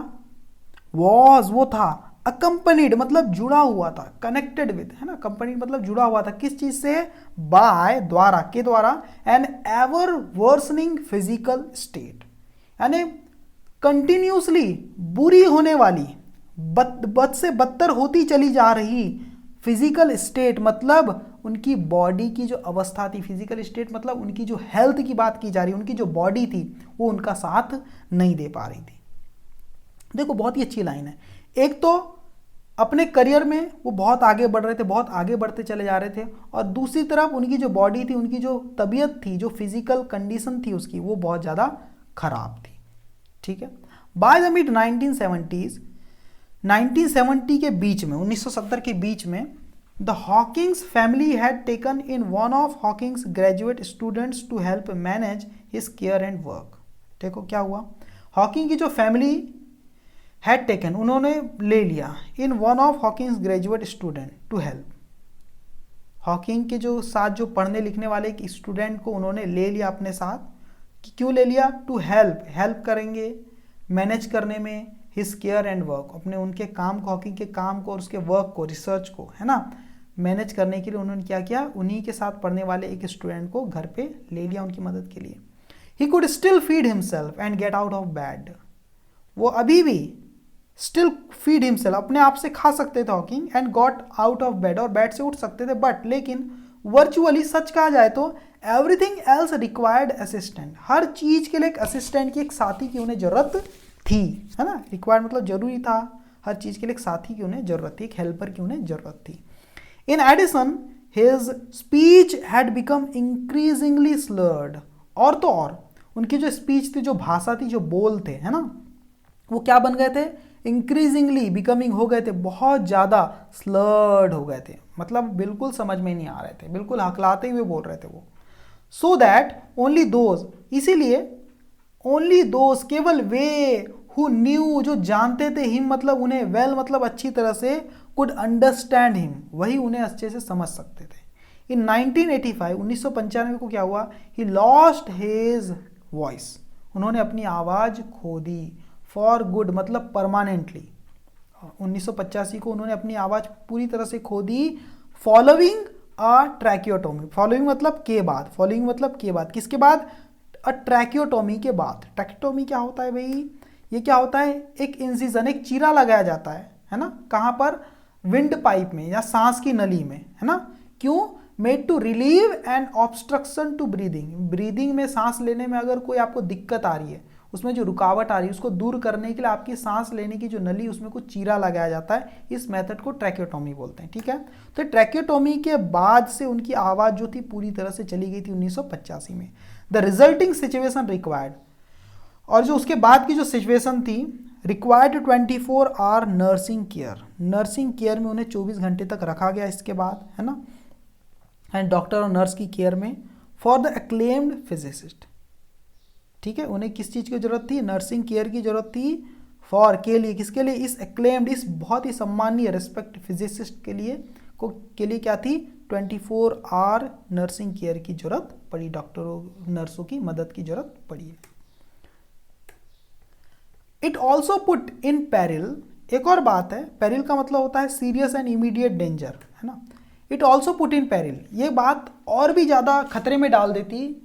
Speaker 1: वो था अकम्पनीड, मतलब जुड़ा हुआ था, कनेक्टेड विद, है ना, कंपनी मतलब जुड़ा हुआ था, किस चीज से, बाय, द्वारा, के द्वारा, an ever worsening physical state, यानी कंटिन्यूसली बुरी होने वाली, बद से बदतर होती चली जा रही फिजिकल स्टेट, मतलब उनकी बॉडी की जो अवस्था थी, फिजिकल स्टेट मतलब उनकी जो हेल्थ की बात की जा रही, उनकी जो बॉडी थी वो उनका साथ नहीं दे पा रही थी। देखो बहुत ही अच्छी लाइन है, एक तो अपने करियर में वो बहुत आगे बढ़ रहे थे, बहुत आगे बढ़ते चले जा रहे थे, और दूसरी तरफ उनकी जो बॉडी थी, उनकी जो तबीयत थी, जो फिजिकल कंडीशन थी उसकी, वो बहुत ज़्यादा खराब थी, ठीक है। बाय द मिड 1970s, 1970 के बीच में, 1970 के बीच में, the Hawkings family had taken in one of Hawking's graduate students to help manage his care and work. देखो क्या हुआ, हॉकिंग की जो फैमिली हैड टेकन, उन्होंने ले लिया, in one of Hawking's graduate student to help, Hawking के जो साथ जो पढ़ने लिखने वाले एक स्टूडेंट को उन्होंने ले लिया अपने साथ, कि क्यों ले लिया, टू हेल्प करेंगे मैनेज करने में हिज केयर एंड वर्क, अपने उनके काम को, हॉकिंग के काम को और उसके वर्क को, रिसर्च को, है ना, मैनेज करने के लिए उन्होंने क्या किया, उन्हीं के साथ पढ़ने वाले एक स्टूडेंट को घर पे ले लिया उनकी मदद के लिए। He could still feed himself and get out of bed, वो अभी भी स्टिल फीड हिमसेल्फ, अपने आप से खा सकते थे Hawking, and got out of bed, और बेड से उठ सकते थे, बट लेकिन वर्चुअली, सच कहा जाए तो, एवरीथिंग एल्स रिक्वायर्ड असिस्टेंट, हर चीज के लिए एक असिस्टेंट की, एक साथी की उन्हें जरूरत थी, है ना, रिक्वायर्ड मतलब जरूरी था, हर चीज के लिए एक साथी की उन्हें जरूरत थी, एक हेल्पर की उन्हें जरूरत थी। In addition his speech had become increasingly slurred, और तो और उनकी जो स्पीच थी, जो भाषा थी, जो बोल थे, है ना, वो क्या बन गए थे, इंक्रीजिंगली बिकमिंग हो गए थे, बहुत ज़्यादा स्लर्ड हो गए थे, मतलब बिल्कुल समझ में नहीं आ रहे थे, बिल्कुल हकलाते हुए बोल रहे थे वो। सो दैट ओनली दोज, इसीलिए ओनली दोज, केवल वे, हु न्यू, जो जानते थे, हिम मतलब उन्हें, वेल मतलब अच्छी तरह से, कुड अंडरस्टैंड हिम, वही उन्हें अच्छे से समझ सकते थे। इन 1985 1995 को क्या हुआ, ही लॉस्ट हिज वॉइस, उन्होंने अपनी आवाज़ खो दी, फॉर गुड मतलब परमानेंटली। 1985 को उन्होंने अपनी आवाज़ पूरी तरह से खो दी, फॉलोइंग अ ट्रैकियोटोमी, फॉलोइंग मतलब के बाद, फॉलोइंग मतलब के बाद, किसके बाद, अ ट्रैकियोटोमी के बाद। ट्रैकियोटोमी क्या होता है भाई, ये क्या होता है, एक इंसिजन, एक चीरा लगाया जाता है ना, कहाँ पर, विंड पाइप में या सांस की नली में, है ना। क्यों, made to relieve an obstruction to breathing, breathing में सांस लेने में अगर कोई आपको दिक्कत आ रही है, उसमें जो रुकावट आ रही है उसको दूर करने के लिए आपकी सांस लेने की जो नली उसमें कुछ चीरा लगाया जाता है, इस मेथड को ट्रैकियोटोमी बोलते हैं, ठीक है। तो ट्रैकियोटोमी के बाद से उनकी आवाज़ जो थी पूरी तरह से चली गई थी 1985 में। द रिजल्टिंग सिचुएशन रिक्वायर्ड, और जो उसके बाद की जो सिचुएशन थी, required 24 hour nursing care, nursing care में उन्हें 24 घंटे तक रखा गया इसके बाद, है ना, एंड डॉक्टर और नर्स की केयर में, फॉर द एक्लेम्ड फिजिसिस्ट, ठीक है। उन्हें किस चीज़ की जरूरत थी, नर्सिंग केयर की जरूरत थी, फॉर के लिए, किसके लिए, इस एक्लेम्ड, इस बहुत ही सम्मानीय रिस्पेक्ट फिजिसिस्ट के लिए क्या थी, 24 आवर नर्सिंग केयर की जरूरत पड़ी, डॉक्टरों नर्सों की मदद की जरूरत पड़ी। It also put in peril, एक और बात है, पेरिल का मतलब होता है सीरियस एंड इमीडिएट डेंजर, है ना। It also put in peril, ये बात और भी ज़्यादा खतरे में डाल देती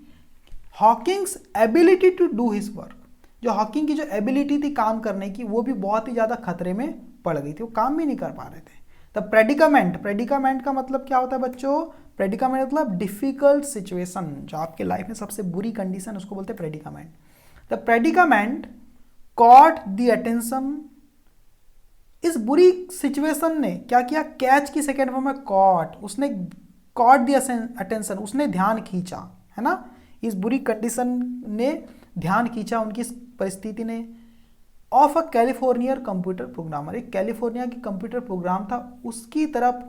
Speaker 1: Hawking's ability to do his work, जो हॉकिंग की जो एबिलिटी थी काम करने की, वो भी बहुत ही ज़्यादा खतरे में पड़ गई थी, वो काम भी नहीं कर पा रहे थे। द प्रेडिकामेंट, प्रेडिकामेंट का मतलब क्या होता है बच्चों, प्रेडिकामेंट मतलब डिफिकल्ट सिचुएशन, जो आपके लाइफ में सबसे बुरी कंडीशन उसको बोलते हैं predicament. The predicament caught the attention, इस बुरी सिचुएशन ने क्या किया, कैच की सेकेंड फॉर्म में कॉट, उसने कॉट द अटेंशन, उसने ध्यान खींचा, है ना, इस बुरी कंडीशन ने ध्यान खींचा, उनकी इस परिस्थिति ने, ऑफ अ कैलिफोर्नियर कंप्यूटर प्रोग्रामर, एक कैलिफोर्निया की कंप्यूटर प्रोग्राम था उसकी तरफ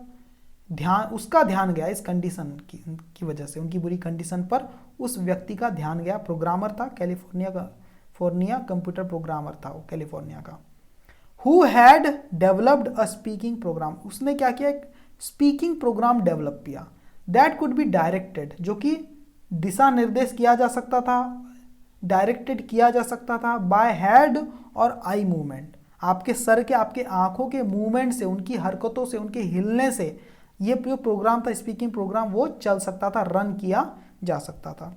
Speaker 1: ध्यान, उसका ध्यान गया इस कंडीशन की वजह से, उनकी बुरी कंडीशन पर उस व्यक्ति का ध्यान गया, प्रोग्रामर था, कैलिफोर्निया कंप्यूटर प्रोग्रामर था वो कैलिफोर्निया का। Who had developed a speaking program, उसने क्या किया, एक स्पीकिंग प्रोग्राम डेवलप किया, दैट कुड बी डायरेक्टेड, जो कि दिशा निर्देश किया जा सकता था, डायरेक्टेड किया जा सकता था, बाय हेड और आई मूवमेंट, आपके सर के, आपके आंखों के मूवमेंट से, उनकी हरकतों से, उनके हिलने से ये जो प्रोग्राम था, स्पीकिंग प्रोग्राम, वो चल सकता था, रन किया जा सकता था।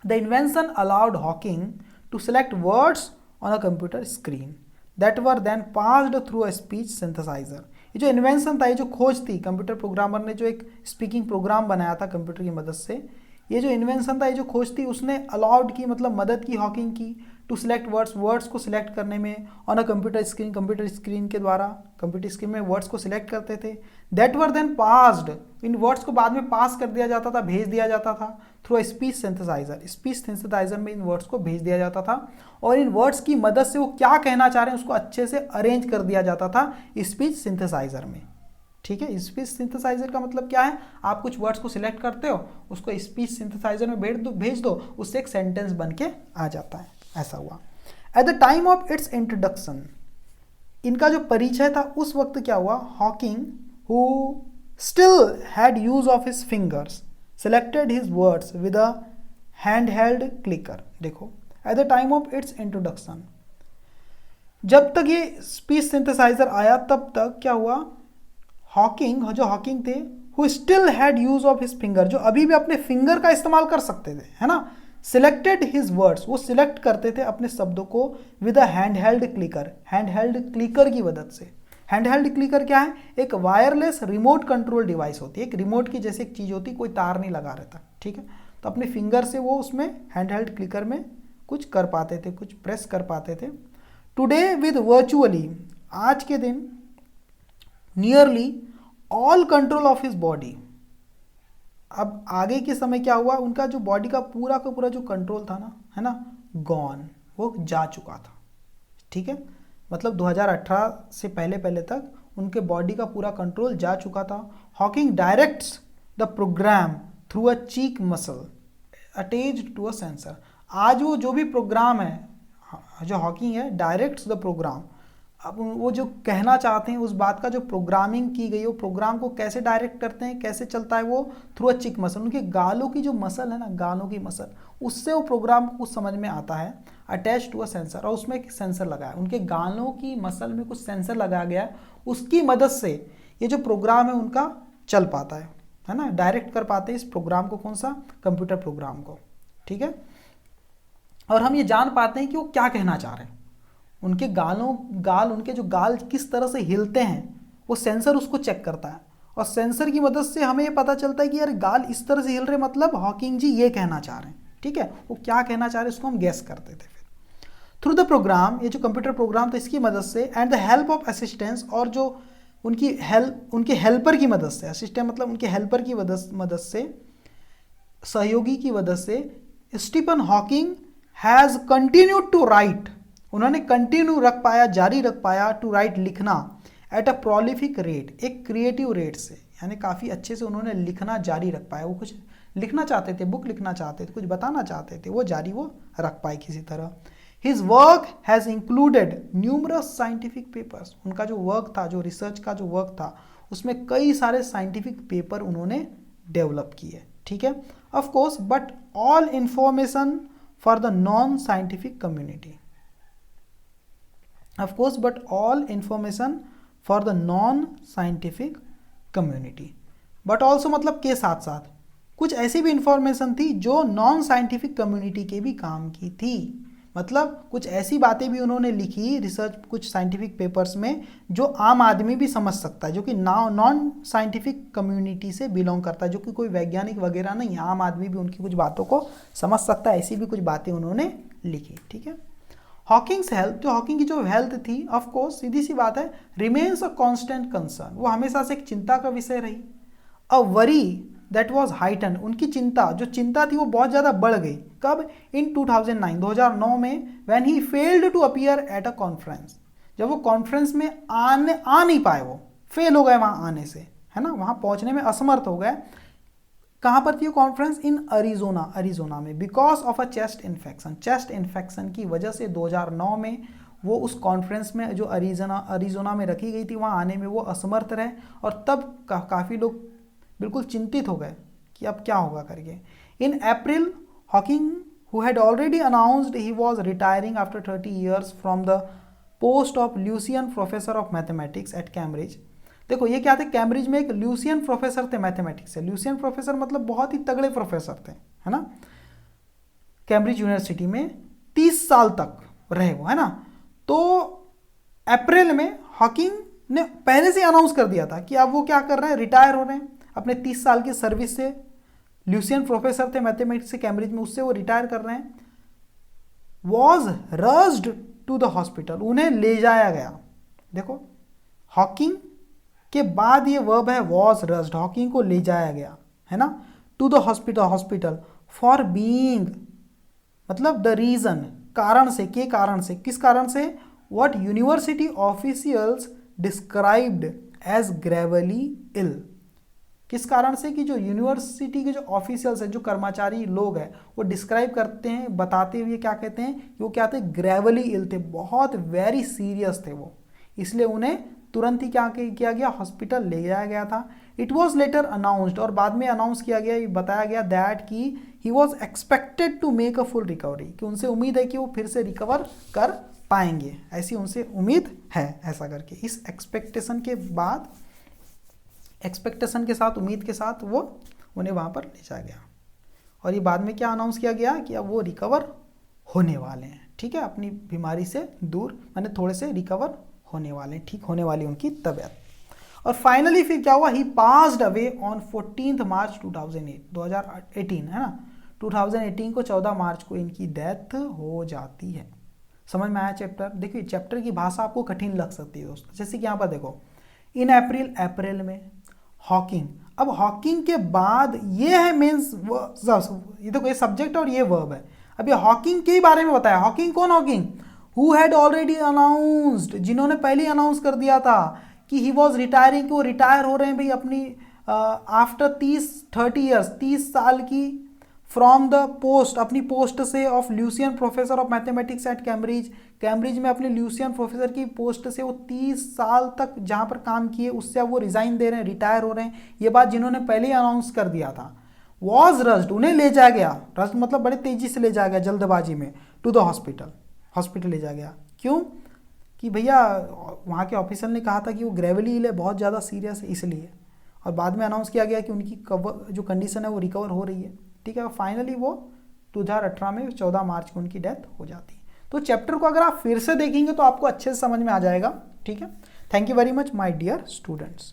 Speaker 1: The invention allowed Hawking to select words on a computer screen that were then passed through a speech synthesiser, ये जो इन्वेंशन था, ये जो खोज थी, कंप्यूटर प्रोग्रामर ने जो एक स्पीकिंग प्रोग्राम बनाया था कंप्यूटर की मदद से, ये जो इन्वेंशन था, ये जो खोज थी, उसने अलाउड की मतलब मदद की हॉकिंग की, टू सिलेक्ट वर्ड्स को सिलेक्ट करने में, ऑन अ कंप्यूटर स्क्रीन के द्वारा, कंप्यूटर स्क्रीन में वर्ड्स को सिलेक्ट करते थे, दैट वर देन पास्ड, इन वर्ड्स को बाद में पास कर दिया जाता था, भेज दिया जाता था, through a speech synthesiser, speech synthesiser में इन वर्ड्स को भेज दिया जाता था, और इन वर्ड्स की मदद से वो क्या कहना चाह रहे हैं उसको अच्छे से अरेंज कर दिया जाता था स्पीच सिंथेसाइजर में, ठीक है। स्पीच सिंथेसाइजर का मतलब क्या है, आप कुछ वर्ड्स को सिलेक्ट करते हो, उसको स्पीच सिंथेसाइजर में भेज दो, उससे एक सेंटेंस बन के आ जाता है, ऐसा हुआ। At the time of its introduction, इनका जो परिचय था उस वक्त क्या हुआ, Hawking who still had use of his fingers selected his words with a hand held clicker, देखो at the time of its introduction, जब तक ये स्पीच सिंथेसाइजर आया तब तक क्या हुआ, हॉकिंग, जो हॉकिंग थे, who still had use of his finger, जो अभी भी अपने फिंगर का इस्तेमाल कर सकते थे, है ना, सिलेक्टेड हिज वर्ड्स, वो सिलेक्ट करते थे अपने शब्दों को, with a hand held clicker, hand held clicker की मदद से। हैंड हेल्ड क्लिकर क्या है, एक वायरलेस रिमोट कंट्रोल डिवाइस होती है, एक रिमोट की जैसे एक चीज़ होती है, कोई तार नहीं लगा रहता, ठीक है, तो अपने फिंगर से वो उसमें हैंड हेल्ड क्लिकर में कुछ कर पाते थे, कुछ प्रेस कर पाते थे। टुडे विद वर्चुअली, आज के दिन, nearly all control of his body, अब आगे के समय क्या हुआ, उनका जो बॉडी का पूरा जो कंट्रोल था ना, है ना, गॉन, वो जा चुका था, ठीक है, मतलब 2018 से पहले तक उनके बॉडी का पूरा कंट्रोल जा चुका था। Hawking directs the program through a cheek muscle attached to a sensor, आज वो जो भी प्रोग्राम है, जो हॉकिंग है, डायरेक्ट्स द प्रोग्राम, अब वो जो कहना चाहते हैं उस बात का जो प्रोग्रामिंग की गई है, वो प्रोग्राम को कैसे डायरेक्ट करते हैं, कैसे चलता है वो थ्रू अ चिक मसल। उनके गालों की जो मसल है ना, गालों की मसल, उससे वो प्रोग्राम को कुछ समझ में आता है। अटैच टू अ सेंसर, और उसमें एक सेंसर लगा है, उनके गालों की मसल में कुछ सेंसर लगाया गया है, उसकी मदद से ये जो प्रोग्राम है उनका चल पाता है ना, डायरेक्ट कर पाते हैं इस प्रोग्राम को, कौन सा, कंप्यूटर प्रोग्राम को। ठीक है, और हम ये जान पाते हैं कि वो क्या कहना चाह रहे हैं। उनके उनके जो गाल किस तरह से हिलते हैं, वो सेंसर उसको चेक करता है, और सेंसर की मदद से हमें ये पता चलता है कि यार गाल इस तरह से हिल रहे, मतलब हॉकिंग जी ये कहना चाह रहे हैं। ठीक है, वो क्या कहना चाह रहे हैं उसको हम गेस करते थे फिर थ्रू द प्रोग्राम, ये जो कंप्यूटर प्रोग्राम था इसकी मदद से, and the help of assistance, और जो उनके हेल्पर की मदद से, असिस्टेंट मतलब उनके हेल्पर की मदद से, सहयोगी की मदद से, Stephen Hawking has continued to write, उन्होंने कंटिन्यू रख पाया, जारी रख पाया, टू राइट लिखना, एट अ प्रोलिफिक रेट, एक क्रिएटिव रेट से, यानी काफ़ी अच्छे से उन्होंने लिखना जारी रख पाया। वो कुछ लिखना चाहते थे, बुक लिखना चाहते थे, कुछ बताना चाहते थे, वो जारी वो रख पाए किसी तरह। His work has included numerous scientific papers, उनका जो वर्क था, जो रिसर्च का जो वर्क था, उसमें कई सारे साइंटिफिक पेपर उन्होंने डेवलप किए। ठीक है, of course, but all information for the non scientific community, of course but all information for the non scientific community, but also मतलब के साथ साथ कुछ ऐसी भी इंफॉर्मेशन थी जो नॉन साइंटिफिक कम्युनिटी के भी काम की थी। मतलब कुछ ऐसी बातें भी उन्होंने लिखी रिसर्च कुछ साइंटिफिक पेपर्स में जो आम आदमी भी समझ सकता है, जो कि नॉन साइंटिफिक कम्युनिटी से बिलोंग करता है, जो कि कोई वैज्ञानिक वगैरह नहीं, आम आदमी भी उनकी कुछ बातों को समझ सकता है। ऐसी भी कुछ बातें उन्होंने लिखी। ठीक है, हॉकिंग्स हेल्थ, जो हॉकिंग की जो हेल्थ थी, ऑफ कोर्स सीधी सी बात है, रिमेन्स अ कांस्टेंट कंसर्न, वो हमेशा से एक चिंता का विषय रही। अ वरी दैट वाज हाइटन, उनकी चिंता, जो चिंता थी वो बहुत ज़्यादा बढ़ गई। कब? इन 2009 में, when he failed to appear at a conference, जब वो कॉन्फ्रेंस में आ नहीं पाए, वो फेल हो गए वहाँ आने से, है ना, वहाँ पहुँचने में असमर्थ हो गए। कहाँ पर थी वो कॉन्फ्रेंस? इन अरिजोना में, because of a chest infection की वजह से 2009 में वो उस कॉन्फ्रेंस में जो अरिजोना में रखी गई थी वहाँ आने में वो असमर्थ रहे, और तब काफ़ी लोग बिल्कुल चिंतित हो गए कि अब क्या होगा करके। In April, Hawking who had already announced he was retiring after 30 years from the post of Lucasian professor of mathematics at Cambridge. देखो ये क्या थे, कैम्ब्रिज में एक ल्यूसियन प्रोफेसर थे मैथमेटिक्स से। ल्यूसियन प्रोफेसर मतलब बहुत ही तगड़े प्रोफेसर थे, है ना, कैम्ब्रिज यूनिवर्सिटी में 30 साल तक रहे वो, है ना। तो अप्रैल में हॉकिंग ने पहले से अनाउंस कर दिया था कि अब वो क्या कर रहे हैं, रिटायर हो रहे हैं अपने 30 साल की सर्विस से। ल्यूसियन प्रोफेसर थे मैथमेटिक्स से कैम्ब्रिज में, उससे वो रिटायर कर रहे हैं। Was rushed to the hospital, उन्हें ले जाया गया। देखो हॉकिंग के बाद ये वर्ब है वॉज रस्ड, हॉकिंग को ले जाया गया, है ना, to the hospital for being, मतलब द रीजन, कारण से, के कारण से, किस कारण से, what university officials described as gravely ill, किस कारण से, कि जो यूनिवर्सिटी के जो ऑफिशियल्स हैं, जो कर्मचारी लोग हैं, वो डिस्क्राइब करते हैं, बताते हुए क्या कहते हैं कि वो क्या थे, ग्रेवली इल थे, बहुत वेरी सीरियस थे वो, इसलिए उन्हें तुरंत ही क्या किया गया, हॉस्पिटल ले जाया गया था। इट वॉज लेटर अनाउंस्ड, और बाद में अनाउंस किया गया, बताया गया दैट कि he was expected to make a full recovery, कि उनसे उम्मीद है कि वो फिर से रिकवर कर पाएंगे, ऐसी उनसे उम्मीद है, ऐसा करके। इस एक्सपेक्टेशन के बाद, एक्सपेक्टेशन के साथ, उम्मीद के साथ वो उन्हें वहाँ पर ले जाया गया, और ये बाद में क्या अनाउंस किया गया कि अब वो रिकवर होने वाले हैं। ठीक है, अपनी बीमारी से दूर, माने थोड़े से रिकवर होने वाले, ठीक होने वाली उनकी तबीयत। और फाइनली फिर क्या हुआ, ही पास्ड अवे ऑन 14 मार्च 2018, है ना, 2018 को 14 मार्च को इनकी डेथ हो जाती है। समझ में आया चैप्टर? देखिए चैप्टर की भाषा आपको कठिन लग सकती है दोस्तों, जैसे कि यहाँ पर देखो, इन अप्रैल में हॉकिंग, अब हॉकिंग के बाद ये है मीन्स, ये देखो ये सब्जेक्ट और ये वर्ब है। अब ये हॉकिंग के बारे में बताया। हॉकिंग कौन? Hawking who had already announced, जिन्होंने पहले अनाउंस कर दिया था कि ही वॉज रिटायरिंग, कि वो रिटायर हो रहे हैं भाई अपनी आफ्टर 30 ईयर्स, 30 साल की, फ्रॉम द पोस्ट, अपनी पोस्ट से, of Lucasian professor of mathematics at Cambridge, Cambridge में अपने ल्यूसियन प्रोफेसर की पोस्ट से वो 30 साल तक जहाँ पर काम किए उससे अब वो रिजाइन दे रहे हैं, रिटायर हो रहे हैं। ये बात जिन्होंने पहले ही अनाउंस कर दिया था। वॉज रस्ड, उन्हें ले जाया गया, रस्ड मतलब बड़े तेजी से ले जाया गया, जल्दबाजी में, टू द हॉस्पिटल, हॉस्पिटल ले जाया गया। क्यों? कि भैया वहाँ के ऑफिसर ने कहा था कि वो ग्रेवली इल है, बहुत ज़्यादा सीरियस है इसलिए, और बाद में अनाउंस किया गया कि उनकी जो कंडीशन है वो रिकवर हो रही है। ठीक है, फाइनली वो 2018 में 14 मार्च को उनकी डेथ हो जाती है। तो चैप्टर को अगर आप फिर से देखेंगे तो आपको अच्छे से समझ में आ जाएगा। ठीक है, thank you very much my dear students.